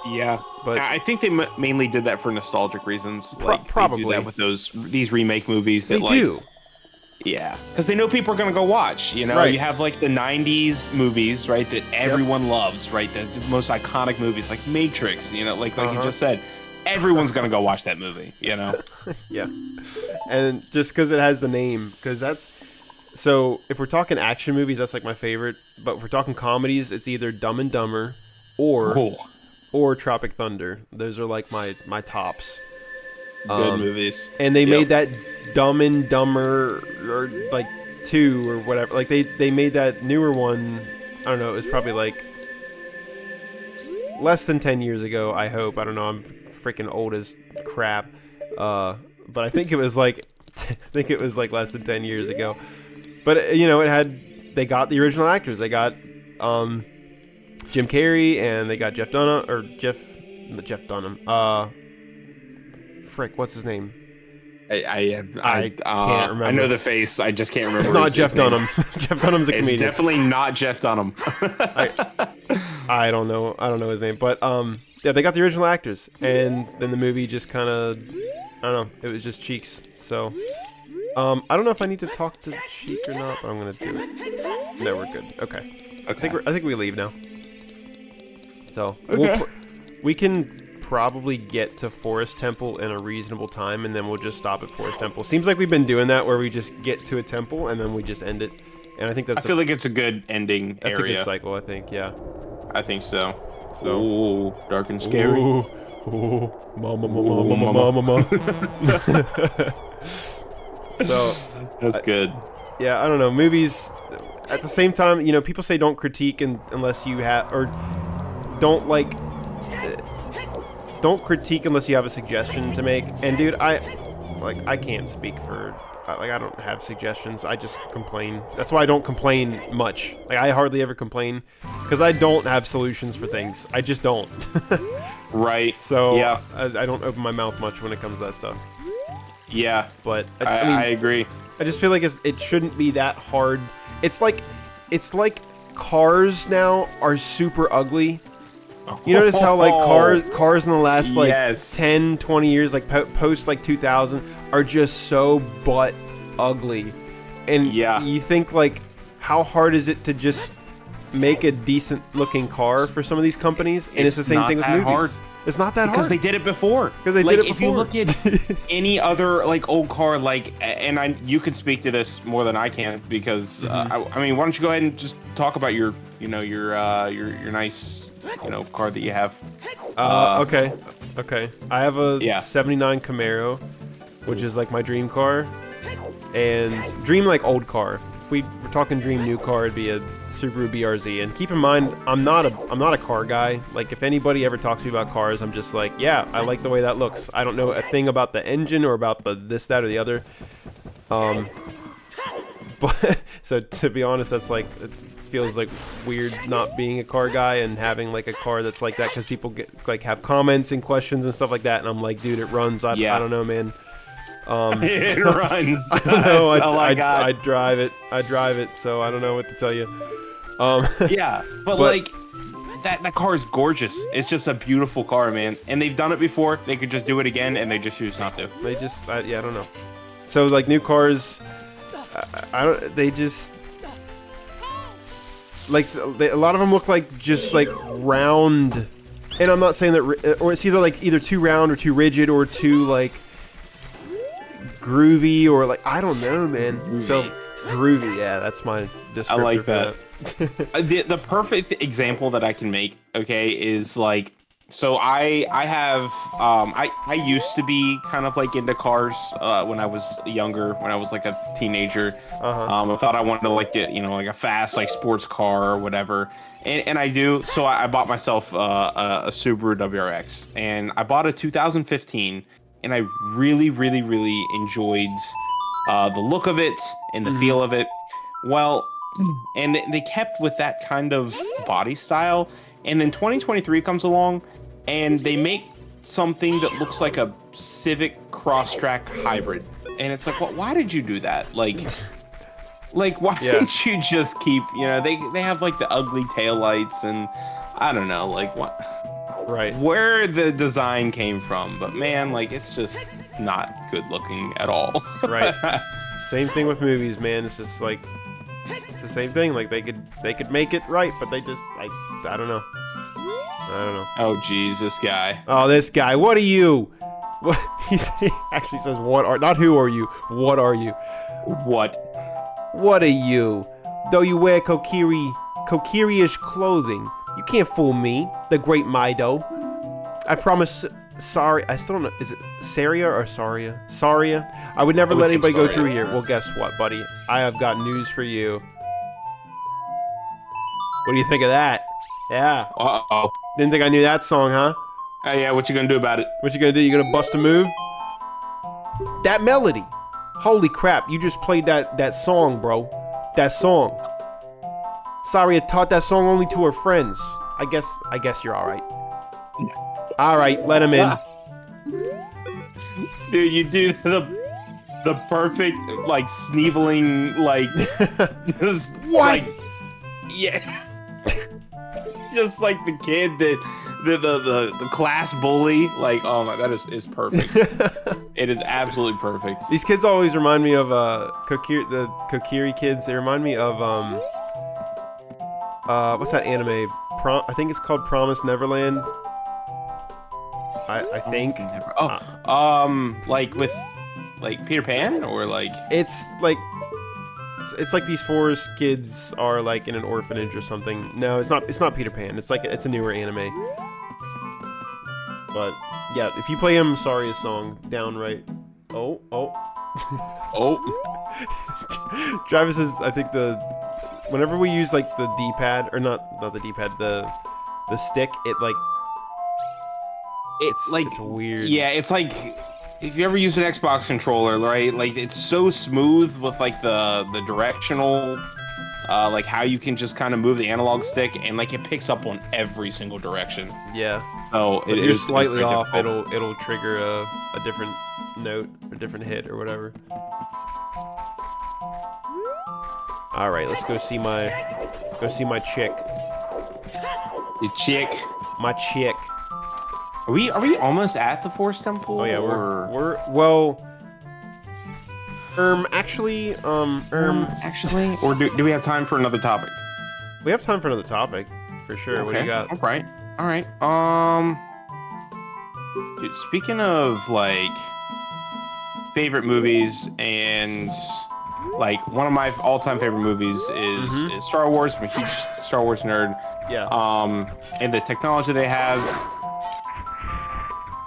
Yeah, but I think they mainly did that for nostalgic reasons. Probably they do that with these remake movies. That they do. Yeah, because they know people are gonna go watch. Right. You have like the '90s movies, right? That everyone loves, right? The most iconic movies, like Matrix. Like you just said, everyone's gonna go watch that movie. Yeah, and just because it has the name, because that's so. If we're talking action movies, that's like my favorite. But if we're talking comedies, it's either Dumb and Dumber or Tropic Thunder. Those are like my tops. Good movies. And they made that Dumb and Dumber or like 2 or whatever. Like they made that newer one. I don't know. It was probably like less than 10 years ago. I hope. I don't know. I'm freaking old as crap. But I think it was like less than 10 years ago. But they got the original actors. They got Jim Carrey, and they got Jeff Dunham. What's his name? I can't remember. I know the face. I just can't remember. It's not Jeff Dunham. Jeff Dunham's a comedian. It's definitely not Jeff Dunham. I don't know. I don't know his name, but they got the original actors, and then the movie just kind of, I don't know. It was just cheeks. So, I don't know if I need to talk to Cheek or not, but I'm gonna do it. No, we're good. Okay. I think we leave now. So we can probably get to Forest Temple in a reasonable time, and then we'll just stop at Forest Temple. Seems like we've been doing that, where we just get to a temple and then we just end it. And I think I feel like it's a good ending. That's area. A good cycle, I think. Yeah. I think so. Ooh, dark and scary. Ooh, mama. So that's good. Yeah, I don't know. Movies. At the same time, people say don't critique unless you have, or don't critique unless you have a suggestion to make. And dude, I can't speak for, I don't have suggestions. I just complain. That's why I don't complain much. Like, I hardly ever complain because I don't have solutions for things. I just don't. Right. So yeah, I don't open my mouth much when it comes to that stuff. Yeah, but I agree. I just feel like it shouldn't be that hard. It's like cars now are super ugly. You notice how like cars in the last like 10, 20 years, like post like 2000, are just so butt ugly. And you think like, how hard is it to just make a decent looking car for some of these companies? And it's the same thing with movies. Hard. It's not that hard. Because they did it before. If you look at any other like old car, like, and you can speak to this more than I can, because I mean, why don't you go ahead and just talk about your nice car that you have. Okay. I have a 79 Camaro, which is like my dream car, and dream like old car if we were talking dream new car, it'd be a Subaru BRZ. And keep in mind, I'm not a car guy. Like, if anybody ever talks to me about cars, I'm just like, yeah, I like the way that looks. I don't know a thing about the engine or about the this, that, or the other. But so to be honest, that's like, it feels like weird not being a car guy and having like a car that's like that, because people get like have comments and questions and stuff like that, and I'm like, dude, it runs. I don't know, man. It runs. I don't know. I drive it, so I don't know what to tell you. Yeah, but like that car is gorgeous. It's just a beautiful car, man. And they've done it before. They could just do it again, and they just choose not to. They just, I don't know. So like new cars, they just like a lot of them look like just like round. And I'm not saying that, or it's either too round or too rigid or too like groovy, or like, I don't know, man. Groovy. So groovy, yeah, that's my descriptor. I like for that. The perfect example that I can make, okay, is like, so I used to be kind of like into cars when I was younger, when I was like a teenager. I thought I wanted to like get, you know, like a fast like sports car or whatever, and I do. So I bought myself a Subaru WRX, and I bought a 2015, and I really enjoyed the look of it and the feel of it. Well, and they kept with that kind of body style, and then 2023 comes along, and they make something that looks like a Civic Crosstrack hybrid, and it's like, why did you do that? Like why didn't you just keep, you know, they have like the ugly taillights, and I don't know, like what, right, where the design came from, but man, like it's just not good looking at all. Right. Same thing with movies, man. It's just like, it's the same thing. Like they could make it right, but they just, like, I don't know. Oh geez, this guy. Oh, this guy. What are you? What he actually says? What are, not who are you? What are you? What are you? Though you wear kokiri-ish clothing, you can't fool me, the great Mido. I promise. Sorry, I still don't know. Is it Saria or Saria? Saria. I would never let anybody go through here. Well, guess what, buddy? I have got news for you. What do you think of that? Yeah. Uh-oh. Didn't think I knew that song, huh? Yeah, what you gonna do about it? What you gonna do? You gonna bust a move? That melody. Holy crap, you just played that song, bro. That song. Saria taught that song only to her friends. I guess you're alright. Alright, let him in. Dude, you do the perfect, like, sneevling, like, just, what? Like, yeah. Just like the kid that, the class bully, like, oh my, that is perfect. It is absolutely perfect. These kids always remind me of, the Kokiri kids. They remind me of, what's that anime? I think it's called Promised Neverland. I think. Like with, like Peter Pan, or like? It's like these forest kids are like in an orphanage or something. No, it's not Peter Pan. It's like, it's a newer anime. But yeah, if you play him Saria's song downright. Oh. Travis is, I think whenever we use like the D-pad, or not the D-pad, the stick, it like. It's weird. Yeah, it's like if you ever use an Xbox controller, right? Like it's so smooth with like the directional, like how you can just kind of move the analog stick, and like it picks up on every single direction. Yeah. So if you're slightly off, it'll trigger a different note, a different hit, or whatever. All right, let's go see my chick. Your chick. My chick. Are we almost at the Force Temple? Oh yeah, we're actually, or do we have time for another topic? We have time for another topic, for sure. Okay. What do you got? All right. Dude, speaking of like favorite movies, and like one of my all-time favorite movies is Star Wars. I'm a huge Star Wars nerd. Yeah. And the technology they have.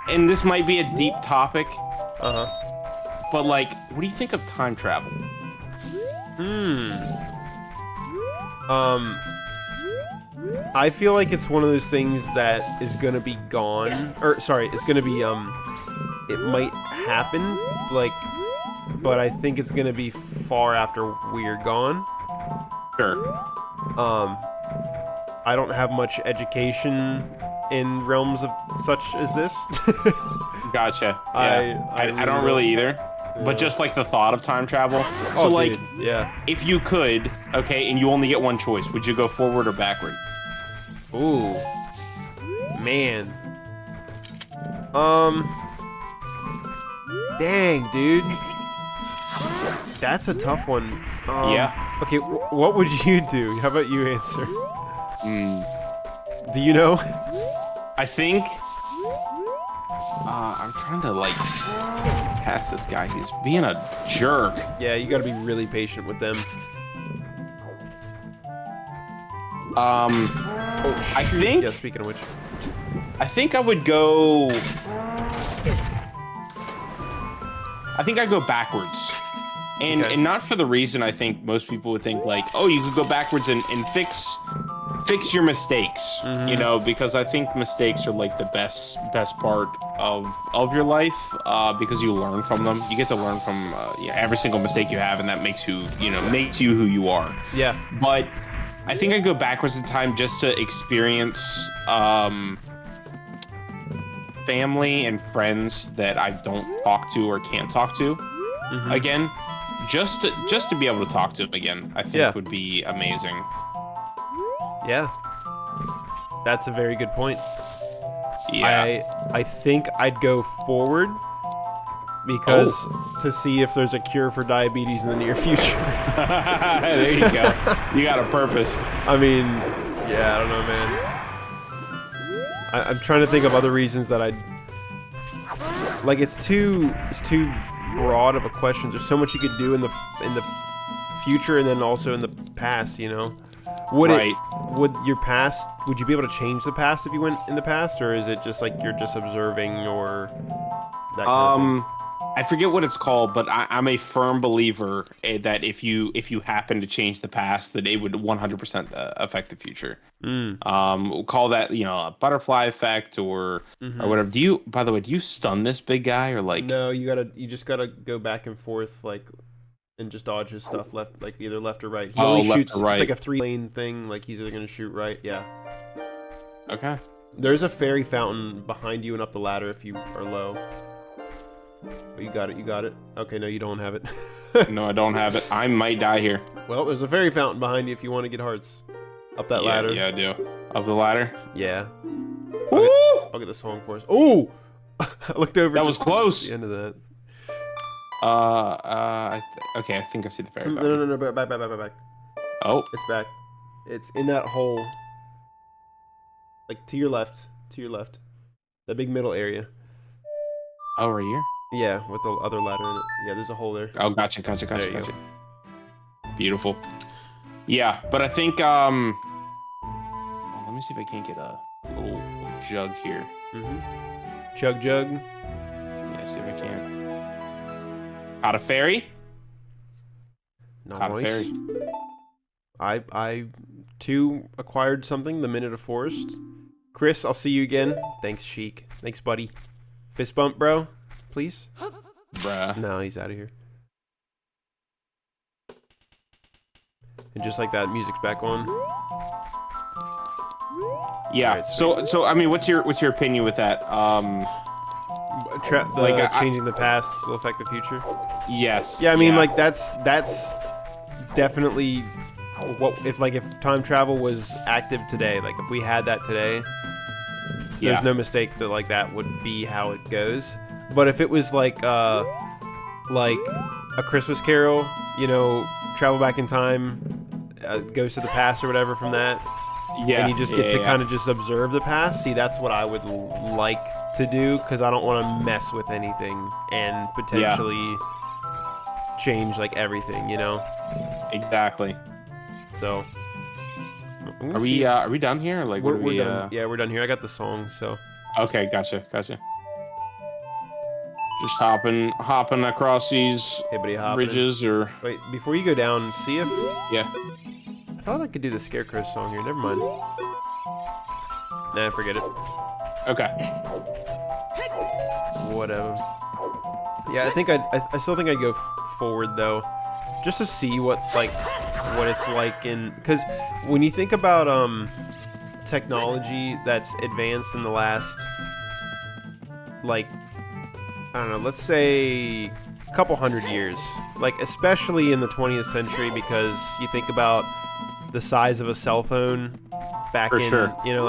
And this might be a deep topic. But like, what do you think of time travel? I feel like it's one of those things that is gonna be gone, or sorry, it's gonna be it might happen, like, but I think it's gonna be far after we're gone. Sure. I don't have much education in realms of such as this. Gotcha. Yeah. I don't really either. But just like the thought of time travel. So like, dude, yeah. if you could, okay, and you only get one choice, would you go forward or backward? Ooh, man. Dang, dude. That's a tough one. Yeah. Okay, what would you do? How about you answer? Do you know? I think. I'm trying to like pass this guy. He's being a jerk. Yeah, you gotta be really patient with them. Oh, I think. Yeah, speaking of which. I think I would go. I think I'd go backwards. And not for the reason I think most people would think, like, oh, you could go backwards and fix your mistakes, you know, because I think mistakes are like the best part of your life, because you learn from them. You get to learn from every single mistake you have, and that makes you who you are. Yeah. But I think I'd go backwards in time just to experience family and friends that I don't talk to or can't talk to again. Just to be able to talk to them again, I think would be amazing. Yeah. That's a very good point. Yeah. I think I'd go forward because to see if there's a cure for diabetes in the near future. There you go. You got a purpose. I mean, yeah, I don't know, man. I'm trying to think of other reasons that I'd like. It's too broad of a question. There's so much you could do in the future and then also in the past, you know. Would your past, would you be able to change the past if you went in the past, or is it just like you're just observing or that kind of thing? I forget what it's called, but I'm a firm believer that if you happen to change the past, that it would 100% affect the future. We'll call that, a butterfly effect or whatever. By the way, do you stun this big guy or like? No, you just gotta go back and forth like, and just dodge his stuff left, like either left or right. He only shoots. Left or right. It's like a 3-lane thing. Like he's either gonna shoot right. Yeah. Okay. There's a fairy fountain behind you and up the ladder if you are low. Oh, you got it. You got it. Okay, no, you don't have it. No, I don't have it. I might die here. Well, there's a fairy fountain behind you if you want to get hearts. Up that ladder. Yeah, I do. Up the ladder? Yeah. Woo! I'll get the song for us. Oh! I looked over. That was close. At the end of that. Okay, I think I see the fairy No, fountain. no, back. Oh. It's back. It's in that hole. Like, to your left. That big middle area. Oh, right here? Yeah, with the other ladder in it. Yeah, there's a hole there. Oh, gotcha. There you go. Beautiful. Yeah, but I think, well, let me see if I can't get a little jug here. Chug. Yeah, see if I can. Caught a fairy? Caught a fairy. I too acquired something, the Minute of Forest. Chris, I'll see you again. Thanks, Sheik. Thanks, buddy. Fist bump, bro. Please? Bruh. No, he's out of here. And just like that, music's back on. Yeah. Right, so I mean, what's your opinion with that? Changing the past will affect the future. Yes. Yeah, I mean, like that's definitely what if time travel was active today. Like if we had that today, there's no mistake that like that would be how it goes. But if it was like a Christmas Carol, travel back in time, goes to the past or whatever from that. Yeah. And you just get to kind of just observe the past. See, that's what I would like to do because I don't want to mess with anything and potentially change like everything, Exactly. So are we done here? Like we're done. Yeah, we're done here. I got the song, so. Okay, gotcha. Just hopping across these bridges or. Wait, before you go down, see if. Yeah. I thought I could do the Scarecrow song here. Never mind. Nah, forget it. Okay. Whatever. Yeah, I still think I'd go forward though, just to see what it's like because when you think about technology that's advanced in the last, like, I don't know, let's say a couple hundred years, like especially in the 20th century, because you think about the size of a cell phone back in, you know,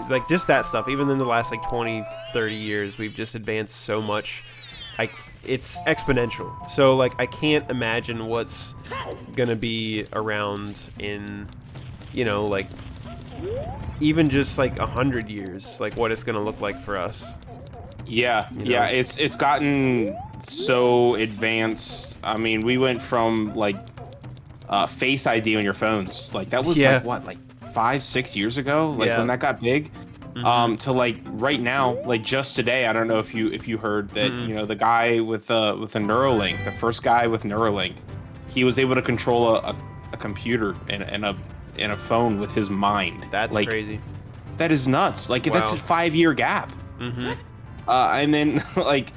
like just that stuff. Even in the last like 20, 30 years, we've just advanced so much. It's exponential. So like I can't imagine what's gonna be around in, you know, like even just like 100 years, like what it's gonna look like for us. Yeah, You know? yeah, it's gotten so advanced. I mean, we went from like Face ID on your phones, like that was like what, like 5-6 years ago, like when that got big, to like right now, like just today. I don't know if you heard that, you know, the guy with a Neuralink, the first guy with Neuralink, he was able to control a computer and a phone with his mind. That's like, crazy. That is nuts. Like that's a 5-year gap. And then like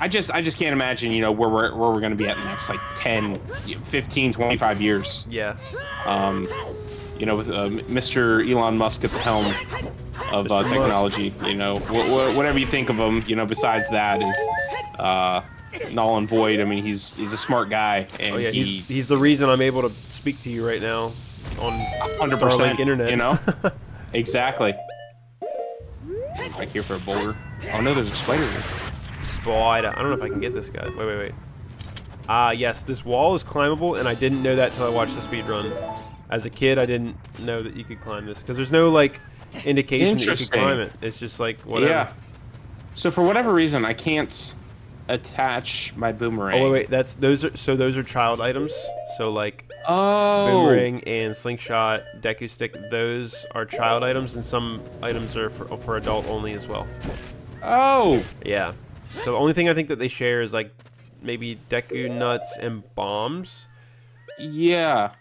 I just can't imagine, you know, where we're going to be at in the next like 10, 15, 25 years. Yeah. You know, with Mr. Elon Musk at the helm of technology, you know, whatever you think of him, you know, besides that is null and void. I mean, he's a smart guy, and he's the reason I'm able to speak to you right now on 100% Starlink internet. You know, exactly. Back here for a boulder. Oh no, there's a spider there. Spider. I don't know if I can get this guy. Wait. Yes, this wall is climbable, and I didn't know that until I watched the speed run. As a kid, I didn't know that you could climb this, because there's no, like, indication that you could climb it. It's just, like, whatever. Yeah. So, for whatever reason, I can't attach my boomerang. Oh, wait, those are child items. So, like, boomerang and slingshot, Deku stick, those are child items, and some items are for adult only as well. Oh! Yeah. So, the only thing I think that they share is, like, maybe Deku nuts and bombs. Yeah.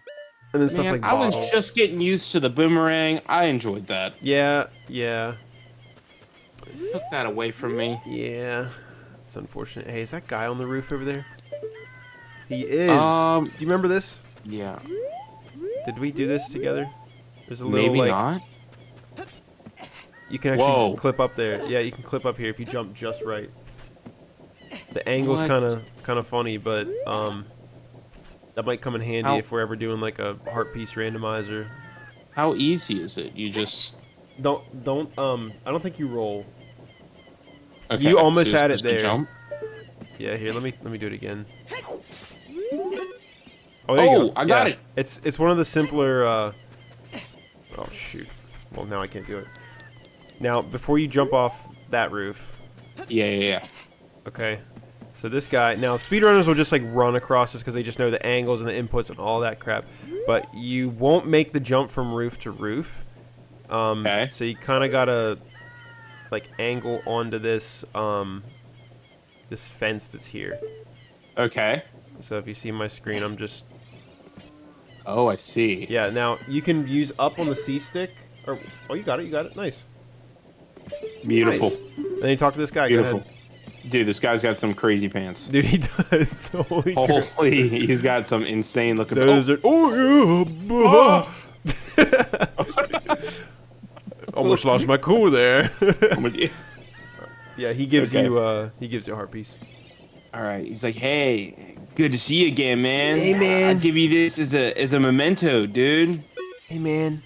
And then stuff like bottles. I was just getting used to the boomerang. I enjoyed that. Yeah. Took that away from me. Yeah. It's unfortunate. Hey, is that guy on the roof over there? He is. Do you remember this? Yeah. Did we do this together? There's a little, maybe like, not. You can actually clip up there. Yeah, you can clip up here if you jump just right. The angle's kind of funny, but that might come in handy if we're ever doing like a heart piece randomizer. How easy is it? You just don't I don't think you roll. Okay, you almost so had it there. Jump? Yeah, here, let me do it again. Oh, there you go. I got it. It's one of the simpler oh shoot. Well, now I can't do it. Now, before you jump off that roof. Yeah. Okay. So this guy, now speedrunners will just like run across this because they just know the angles and the inputs and all that crap. But you won't make the jump from roof to roof. Okay. So you kind of gotta like angle onto this this fence that's here. Okay. So if you see my screen, I'm just. Oh, I see. Yeah. Now you can use up on the C stick. Or you got it. Nice. Beautiful. Nice. And then you talk to this guy. Beautiful. Go ahead. Dude, this guy's got some crazy pants. Dude, he does. Holy he's got some insane looking. Those are. Oh yeah. Almost lost my cool there. Yeah, he gives you a heart piece. All right, he's like, hey, good to see you again, man. Hey, man. I'll give you this as a memento, dude. Hey, man.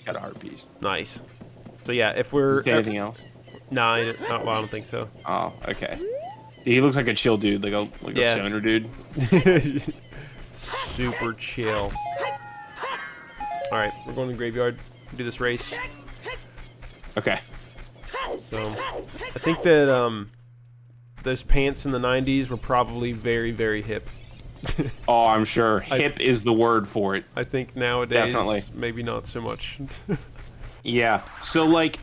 Got a heart piece. Nice. So yeah, if we're. Is there anything else? Nah, well, I don't think so. Oh, okay. He looks like a chill dude, like a stoner dude. Super chill. All right, we're going to the graveyard. Do this race. Okay. So, I think that those pants in the '90s were probably very, very hip. Oh, I'm sure. Hip is the word for it. I think nowadays, definitely, maybe not so much. Yeah. So, like,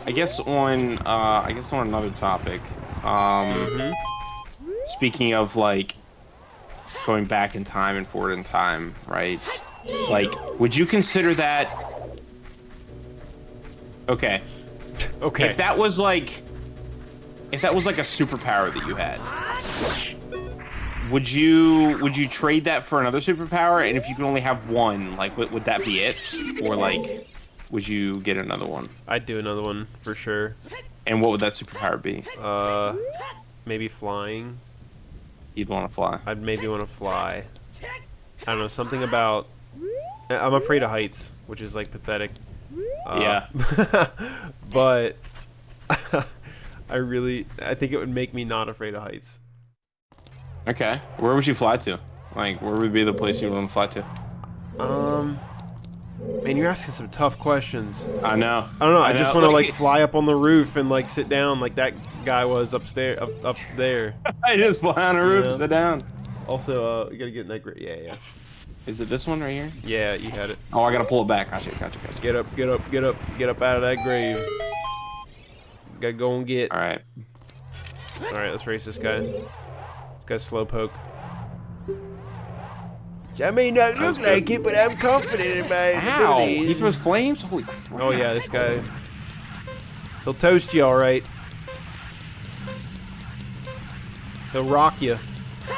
I guess on another topic. Speaking of like going back in time and forward in time, right? Like, would you consider that? Okay. Okay. If that was like a superpower that you had, would you trade that for another superpower? And if you could only have one, like, would that be it, or like, would you get another one? I'd do another one for sure. And what would that superpower be? Maybe flying. You'd want to fly. I'd maybe want to fly. I don't know, something about... I'm afraid of heights, which is, like, pathetic. Yeah. But I think it would make me not afraid of heights. Okay. Where would you fly to? Like, where would be the place you want to fly to? Man, you're asking some tough questions. I know. I don't know. I just want to, like, fly up on the roof and, like, sit down like that guy was upstairs, up there. I just fly on a roof, sit down. Also, you gotta get in that grade. Yeah. Is it this one right here? Yeah, you had it. Oh, I gotta pull it back. Gotcha. Get up out of that grave. Gotta go and get. All right, let's race this guy. This guy's slowpoke. I may not look like it, but I'm confident in my abilities. He throws flames? Holy crap. Oh yeah, this guy. He'll toast you, all right. He'll rock you.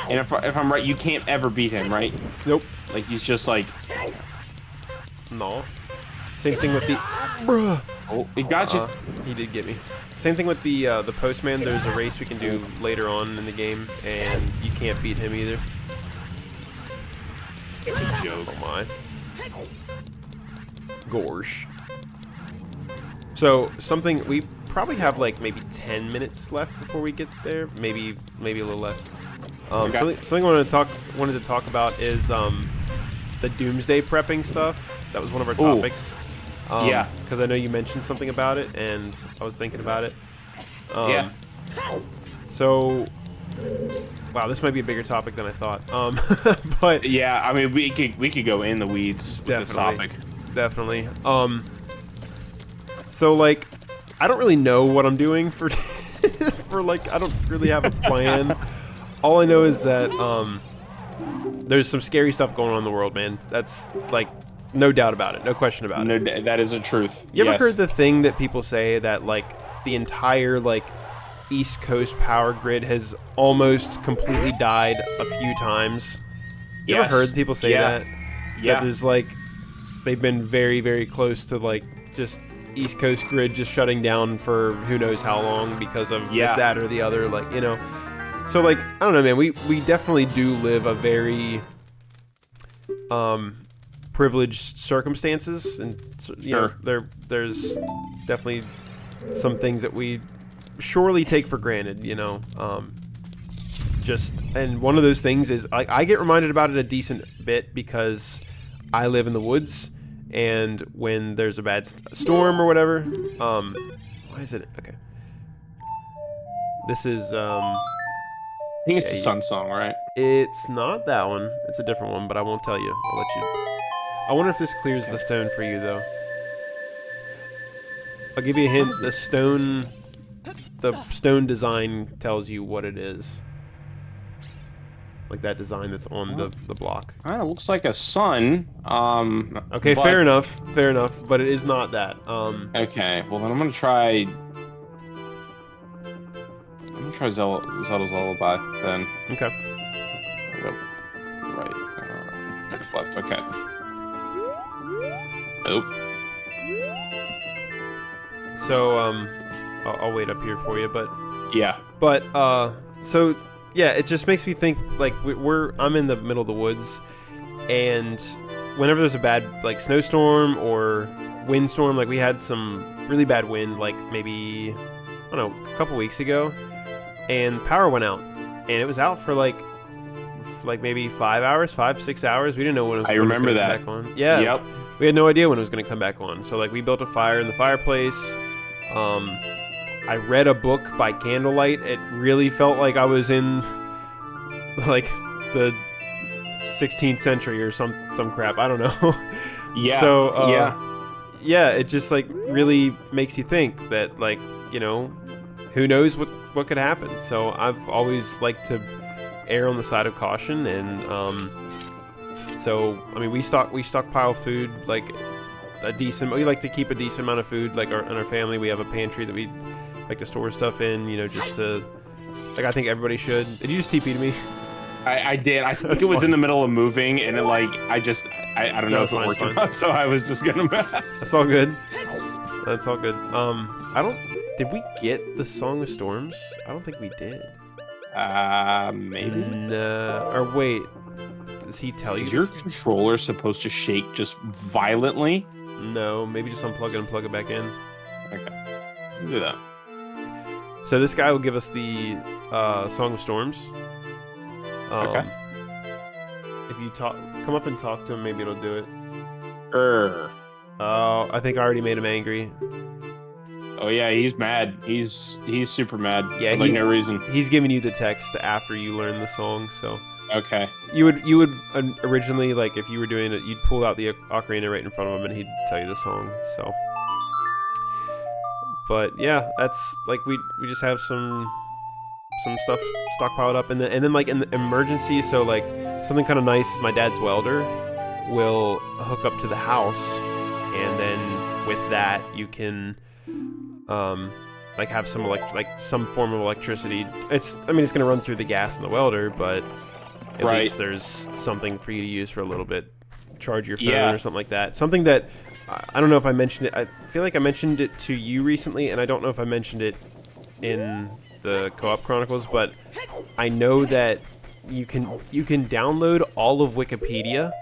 And if I'm right, you can't ever beat him, right? Nope. Like, he's just like... No. Same thing with the... Bruh. Oh, he got you. He did get me. Same thing with the postman. There's a race we can do later on in the game, and you can't beat him either. Joke. Oh my. Gorsh. So, something... We probably have, like, maybe 10 minutes left before we get there. Maybe a little less. Something I wanted to talk about is the doomsday prepping stuff. That was one of our topics. Yeah. Because I know you mentioned something about it, and I was thinking about it. Yeah. So, wow, this might be a bigger topic than I thought. But yeah, I mean, we could go in the weeds with this topic. Definitely. So, like, I don't really know what I'm doing for like, I don't really have a plan. All I know is that there's some scary stuff going on in the world, man. That's, like, no doubt about it. No question about it. That is a truth. You ever heard the thing that people say that, like, the entire, like, East Coast power grid has almost completely died a few times? You ever heard people say that? Yeah. That there's, like, they've been very, very close to, like, just East Coast grid just shutting down for who knows how long because of this, that, or the other, like, you know. So, like, I don't know, man. We definitely do live a very privileged circumstances, and you know, there's definitely some things that we surely take for granted, you know. And one of those things is I get reminded about it a decent bit because I live in the woods, and when there's a bad storm or whatever, why is it okay? This is I think it's the Sun Song, right? It's not that one. It's a different one, but I won't tell you. I'll let you. I wonder if this clears the stone for you, though. I'll give you a hint. The stone design tells you what it is. Like that design that's on the block. It looks like a sun. Okay, fair enough. Fair enough. But it is not that. Okay, well then I'm gonna try Zelda's Lullaby then. Okay. Right. Left. Okay. Nope. So I'll wait up here for you, but yeah. But so yeah, it just makes me think like I'm in the middle of the woods, and whenever there's a bad like snowstorm or windstorm, like we had some really bad wind, like maybe I don't know, a couple weeks ago. And power went out, and it was out for like maybe 5 hours, 6 hours. We didn't know when it was. I remember that. Come back on. Yeah. Yep. We had no idea when it was going to come back on. So like we built a fire in the fireplace. I read a book by candlelight. It really felt like I was in like the 16th century or some crap. I don't know. Yeah. So yeah, it just like really makes you think that like, you know, who knows what could happen. So I've always liked to err on the side of caution, and so I mean we stockpile food like a decent. We like to keep a decent amount of food. Like in our family, we have a pantry that we like to store stuff in. You know, just to like I think everybody should. Did you just TP to me? I did. I think it was in the middle of moving, and it like I don't know if it worked or not, so I was just gonna. That's all good. That's all good. I don't. Did we get the Song of Storms? I don't think we did. Maybe. No. Or wait. Does he tell you? Is your controller supposed to shake just violently? No. Maybe just unplug it and plug it back in. Okay. Do that. So this guy will give us the Song of Storms. Okay. If you come up and talk to him, maybe it'll do it. Oh, I think I already made him angry. Oh yeah, he's mad. He's super mad. Yeah, for like no reason. He's giving you the text after you learn the song, so. Okay. You would originally, like, if you were doing it, you'd pull out the ocarina right in front of him, and he'd tell you the song. So. But yeah, that's like we just have some stuff stockpiled up, and then like in the emergency, so like something kind of nice. My dad's welder will hook up to the house, and then with that you can like have some some form of electricity. I mean it's gonna run through the gas in the welder, but at least there's something for you to use for a little bit. Charge your phone or something like that. Something that I don't know if I mentioned it. I feel like I mentioned it to you recently, and I don't know if I mentioned it in the Co-op Chronicles, but I know that you can download all of Wikipedia.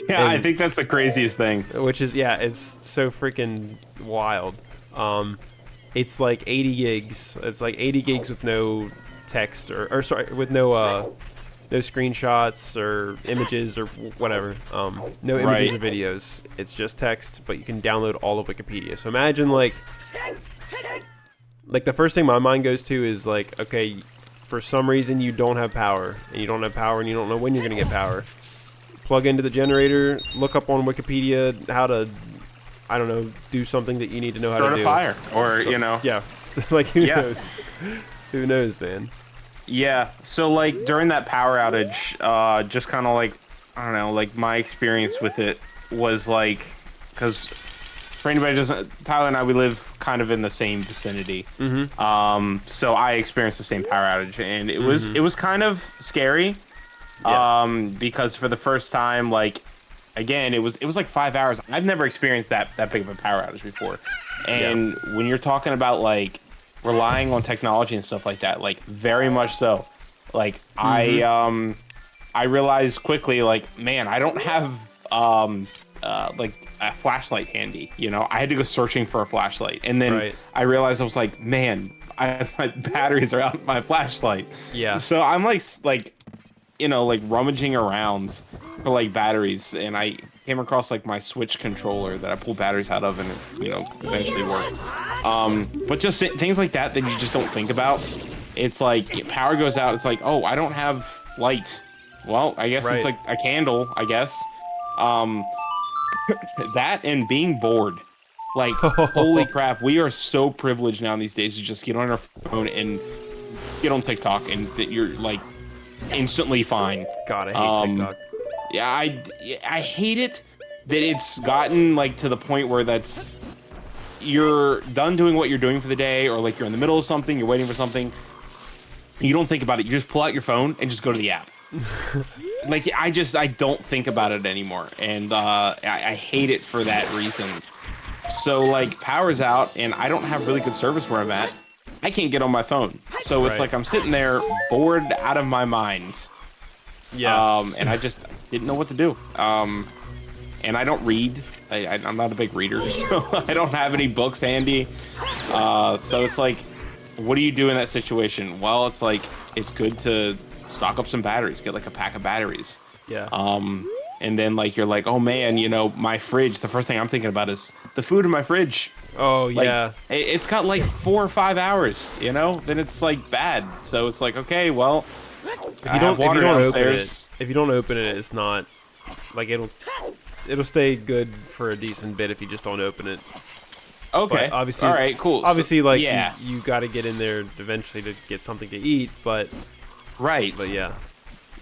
Yeah, I think that's the craziest thing. Which is, yeah, it's so freaking wild. It's like 80 gigs. It's like 80 gigs with no text or sorry, with no screenshots or images or whatever. No images or videos. It's just text, but you can download all of Wikipedia. So imagine like the first thing my mind goes to is like, okay, for some reason you don't have power, and you don't know when you're gonna get power. Plug into the generator, look up on Wikipedia how to, I don't know, do something that you need to know how to do. Start a fire, or you know. Yeah, like who knows? Who knows, man? Yeah. So like during that power outage, just kind of like, I don't know, like my experience with it was like, because for anybody who doesn't, Tyler and I, we live kind of in the same vicinity. Mm-hmm. So I experienced the same power outage, and it was kind of scary. Yeah. Because for the first time, like, again, it was like 5 hours. I've never experienced that big of a power outage before. And when you're talking about like relying on technology and stuff like that, like very much so. Like I realized quickly, like, man, I don't have like a flashlight handy. You know, I had to go searching for a flashlight, and then I realized I was like, man, my batteries are out in my flashlight. Yeah. So I'm like, you know, like rummaging around for like batteries, and I came across like my Switch controller that I pulled batteries out of, and it, you know, eventually worked. But just things like that you just don't think about. It's like power goes out. It's like, oh, I don't have light. Well, I guess it's like a candle, I guess. That and being bored. Like, holy crap, we are so privileged now these days to just get on our phone and get on TikTok, and that you're like instantly fine. God, I hate TikTok. Yeah, I hate it that it's gotten like to the point where you're done doing what you're doing for the day, or like you're in the middle of something, you're waiting for something, you don't think about it, you just pull out your phone and just go to the app. Like, I don't think about it anymore, and I hate it for that reason. So like, power's out and I don't have really good service where I'm at. I can't get on my phone, so it's like I'm sitting there bored out of my mind. Yeah. And I just didn't know what to do. And I don't read. I'm not a big reader, so I don't have any books handy. So it's like, what do you do in that situation? Well, it's like, it's good to stock up some batteries, get like a pack of batteries. Yeah. And then like, you're like, oh man, you know, my fridge, the first thing I'm thinking about is the food in my fridge. Oh, like, yeah. It's got like 4 or 5 hours, you know? Then it's like bad. So it's like, okay, well, if you don't open it, it's not like it'll stay good for a decent bit if you just don't open it. Okay. But obviously, all right, cool. Obviously, so, like yeah. you got to get in there eventually to get something to eat, but Right. But yeah.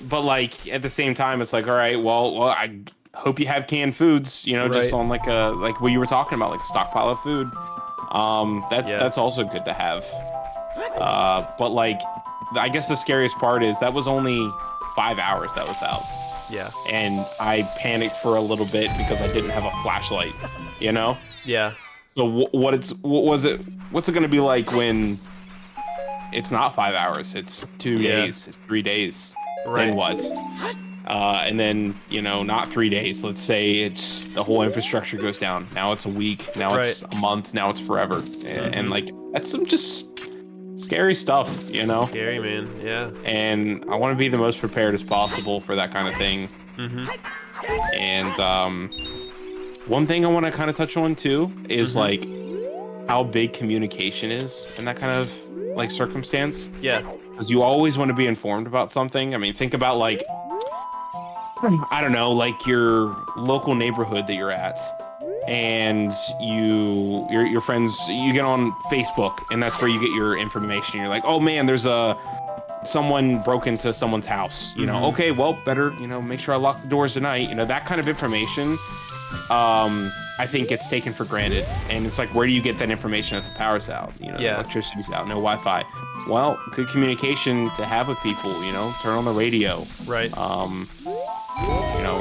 But like at the same time, it's like, all right, well, I hope you have canned foods, you know, just Right. on like what you were talking about, like a stockpile of food. That's also good to have. But like, I guess the scariest part is that was only 5 hours that was out. Yeah. And I panicked for a little bit because I didn't have a flashlight, you know? Yeah. So what's it gonna be like when it's not 5 hours? It's 2 days, it's 3 days. Right. Then what? And then, you know, not 3 days. Let's say it's the whole infrastructure goes down. Now it's a week. Now it's a month. Now it's forever. And like, that's some just scary stuff, you know? Scary, man. Yeah. And I want to be the most prepared as possible for that kind of thing. And one thing I want to kind of touch on too is like how big communication is in that kind of like circumstance. Yeah. Because you always want to be informed about something. I mean, think about like, I don't know, like your local neighborhood that you're at, and your friends, you get on Facebook, and that's where you get your information. You're like, oh man, there's someone broke into someone's house. You know, okay, well, better, you know, make sure I lock the doors tonight. You know, that kind of information. I think gets taken for granted, and it's like, where do you get that information if the power's out? You know, electricity's out, no Wi-Fi. Well, good communication to have with people. You know, turn on the radio. Right. You know,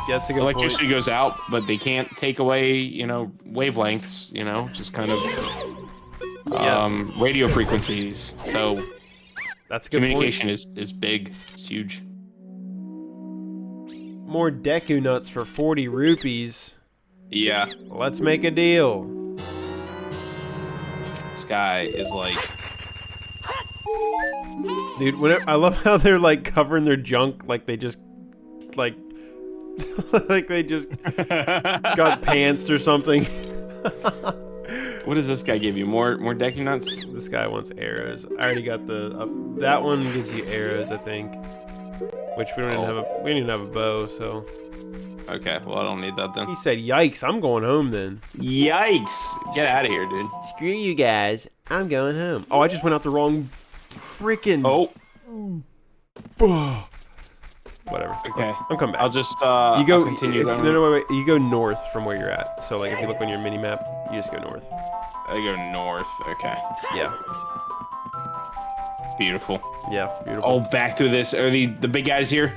that's a good electricity point. goes out, but they can't take away, you know, wavelengths. You know, just kind of radio frequencies. So that's a good communication point. is big. It's huge. More Deku nuts for 40 rupees. Yeah. Let's make a deal. This guy is like, dude. I love how they're like covering their junk, like they just, like, like they just got pantsed or something. What does this guy give you? More Deku nuts? This guy wants arrows. I already got the. That one gives you arrows, I think. Which we don't even have we don't even have a bow, so. Okay, well I don't need that then. He said, "Yikes! I'm going home then." Yikes! Get out of here, dude. Screw you guys. I'm going home. Oh, I just went out the wrong freaking. Oh. Whatever. Okay. I'm coming back. I'll just you go. I'll continue going. No, wait. You go north from where you're at. So like, if you look on your mini map, you just go north. I go north. Okay. Yeah. Beautiful. Yeah. Beautiful. Oh, back through this. Are the big guys here?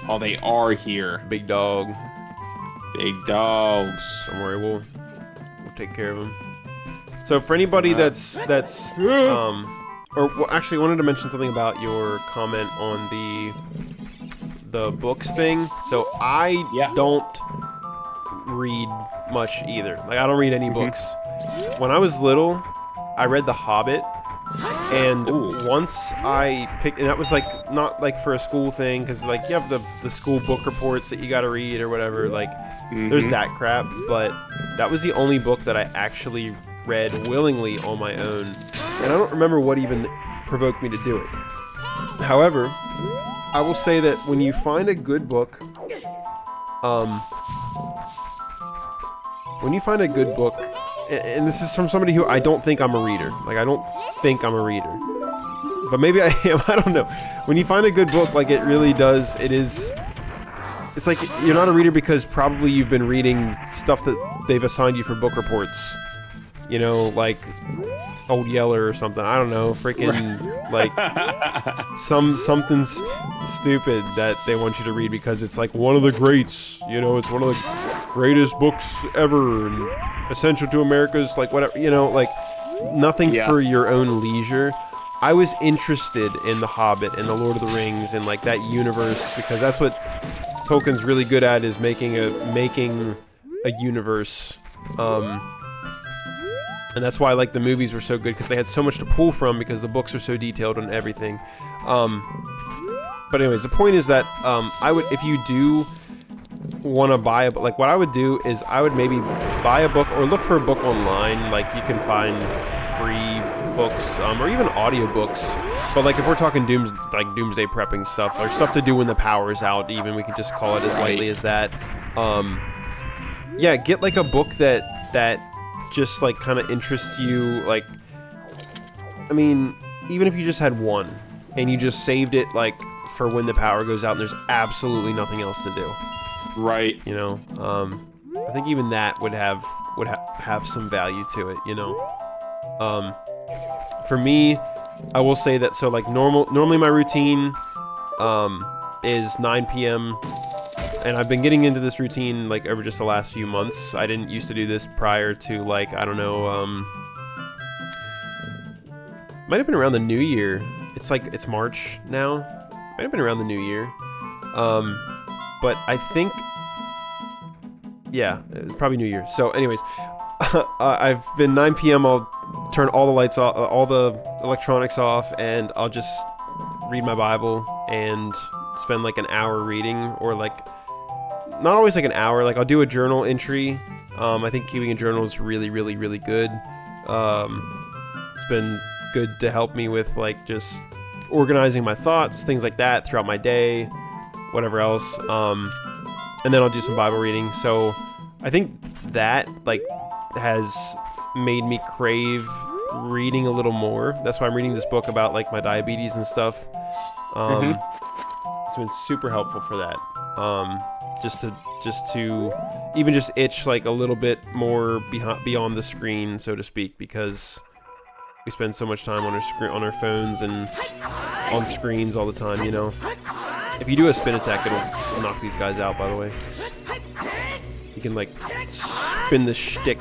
Oh, they are here. Big dog. Big dogs. Don't worry, we'll take care of them. So for anybody that's or well, actually, I wanted to mention something about your comment on the books thing. So I don't read much either. Like I don't read any books. When I was little, I read The Hobbit. And once I picked, and that was like not like for a school thing, because like you have the school book reports that you got to read or whatever. Like there's that crap, but that was the only book that I actually read willingly on my own, and I don't remember what even provoked me to do it. However, I will say that when you find a good book, and this is from somebody who I don't think I'm a reader. Like, I don't think I'm a reader. But maybe I am. I don't know. When you find a good book, like, it really does. It's like you're not a reader because probably you've been reading stuff that they've assigned you for book reports. You know, like Old Yeller or something. I don't know. Freaking, like, something stupid that they want you to read because it's like one of the greats. You know, it's one of the greatest books ever and essential to America's, like, whatever, you know, like nothing for your own leisure. I was interested in The Hobbit and The Lord of the Rings and like that universe because that's what Tolkien's really good at, is making a universe. And that's why like the movies were so good, because they had so much to pull from because the books are so detailed on everything. But anyways, the point is that I would, if you do want to buy a book, like what I would do is I would maybe buy a book or look for a book online. Like you can find free books or even audiobooks. But like if we're talking doomsday prepping stuff or stuff to do when the power's out, even we can just call it as lightly as that. Yeah, get like a book that just like kind of interests you. Like, I mean, even if you just had one, and you just saved it like for when the power goes out and there's absolutely nothing else to do. Right. You know, I think even that would have some value to it. You know, for me, I will say that so like normally my routine is 9 p.m. and I've been getting into this routine like over just the last few months. I didn't used to do this prior to like I don't know. Might have been around the New Year. It's like it's March now. Might have been around the New Year. But I think, yeah, it's probably New Year. So, anyways, I've been 9 p.m. I'll turn all the lights off, all the electronics off, and I'll just read my Bible and spend like an hour reading, or like not always like an hour. Like I'll do a journal entry. I think keeping a journal is really, really, really good. It's been good to help me with like just organizing my thoughts, things like that throughout my day, whatever else. And then I'll do some Bible reading. So I think that like has made me crave reading a little more. That's why I'm reading this book about like my diabetes and stuff. It's been super helpful for that. Just to even just itch like a little bit more beyond the screen, so to speak, because we spend so much time on our phones and on screens all the time, you know. If you do a spin attack, it'll knock these guys out, by the way. You can like spin the shtick.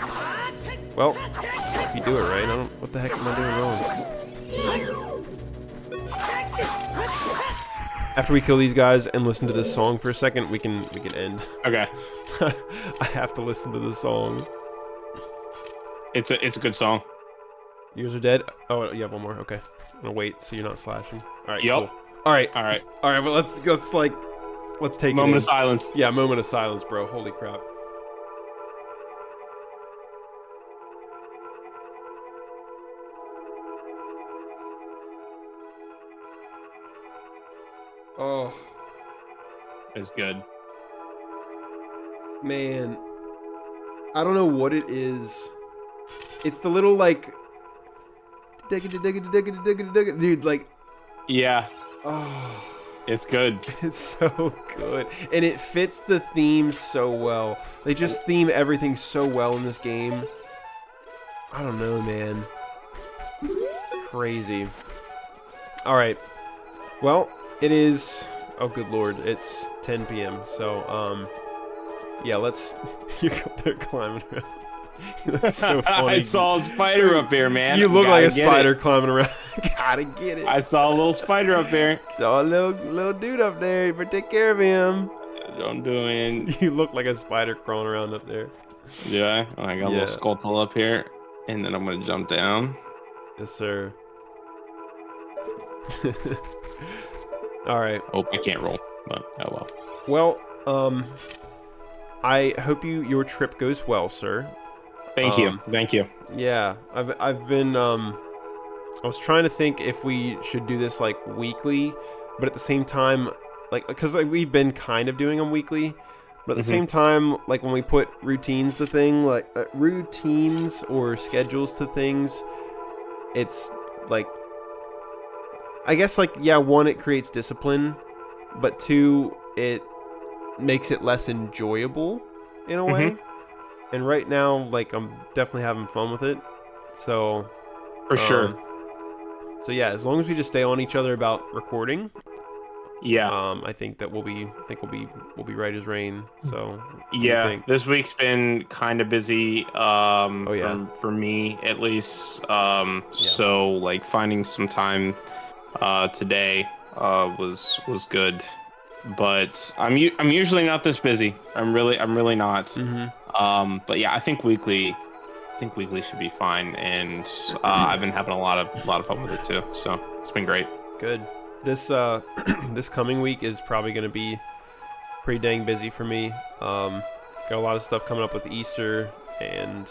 Well, if you do it right, what the heck am I doing wrong? After we kill these guys and listen to this song for a second, we can end. Okay. I have to listen to this song. It's a good song. Yours are dead? Oh, you have one more. Okay. I'm gonna wait so you're not slashing. All right. Yep. Cool. All right. Well, let's take moment of silence. Yeah, moment of silence, bro. Holy crap. Oh. It's good. Man. I don't know what it is. It's the little like dude, like, yeah. Oh, it's good. It's so good, and it fits the theme so well. They just theme everything so well in this game. I don't know, man. Crazy. All right. Well, it is. Oh, good lord! It's 10 p.m. So, yeah. Let's. You're up there climbing around. That's so funny. I saw a spider up there, man. You look like a spider climbing around. Gotta get it. I saw a little spider up there. Saw a little dude up there. You better take care of him. I'm doing. You look like a spider crawling around up there. Yeah, I got a little skull up here, and then I'm gonna jump down. Yes, sir. All right. Oh, I can't roll, but oh well. Well, I hope your trip goes well, sir. Thank you. Yeah, I've been I was trying to think if we should do this like weekly, but at the same time, like, because like, we've been kind of doing them weekly, but at the same time, like when we put routines to thing, like routines or schedules to things, it's like, I guess like, yeah, one, it creates discipline, but two, it makes it less enjoyable in a way. And right now, like, I'm definitely having fun with it. So, for sure. So yeah, as long as we just stay on each other about recording, yeah, I think that we'll be right as rain. So yeah, this week's been kind of busy. For me at least. So like finding some time today was good, but I'm usually not this busy. I'm really not. But yeah, I think weekly should be fine, and I've been having a lot of fun with it too. So it's been great. Good. This this coming week is probably going to be pretty dang busy for me. Got a lot of stuff coming up with Easter and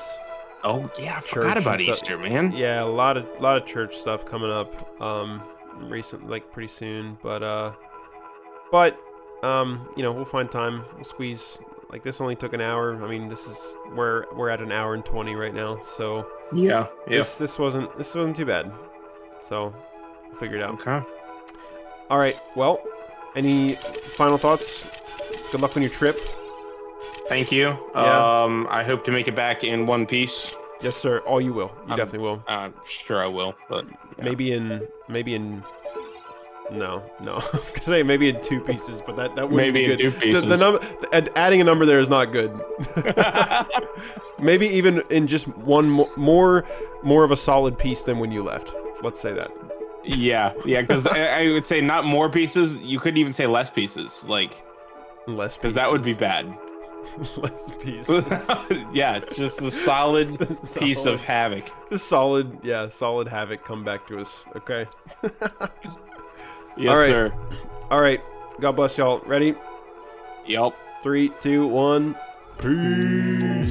oh yeah, I forgot about Easter, man. Yeah, a lot of church stuff coming up pretty soon, but you know, we'll find time. We'll squeeze. Like, this only took an hour. I mean, we're at an hour and 20 right now, so yeah. This wasn't too bad. So we'll figure it out. Okay. All right. Well, any final thoughts? Good luck on your trip. Thank you. Yeah. I hope to make it back in one piece. Yes, sir. Oh, you will. You definitely will. I'm sure I will, but yeah. Maybe in. No. I was gonna say maybe in 2 pieces, but that wouldn't Maybe be in good. 2 pieces. Adding a number there is not good. Maybe even in just one more of a solid piece than when you left. Let's say that. Yeah, because I would say not more pieces. You could even say less pieces, like less, because that would be bad. Less pieces. Yeah, just a solid piece of havoc. Just solid havoc come back to us. Okay. Yes, all right. sir. All right. God bless y'all. Ready? Yep. 3, 2, 1. Peace.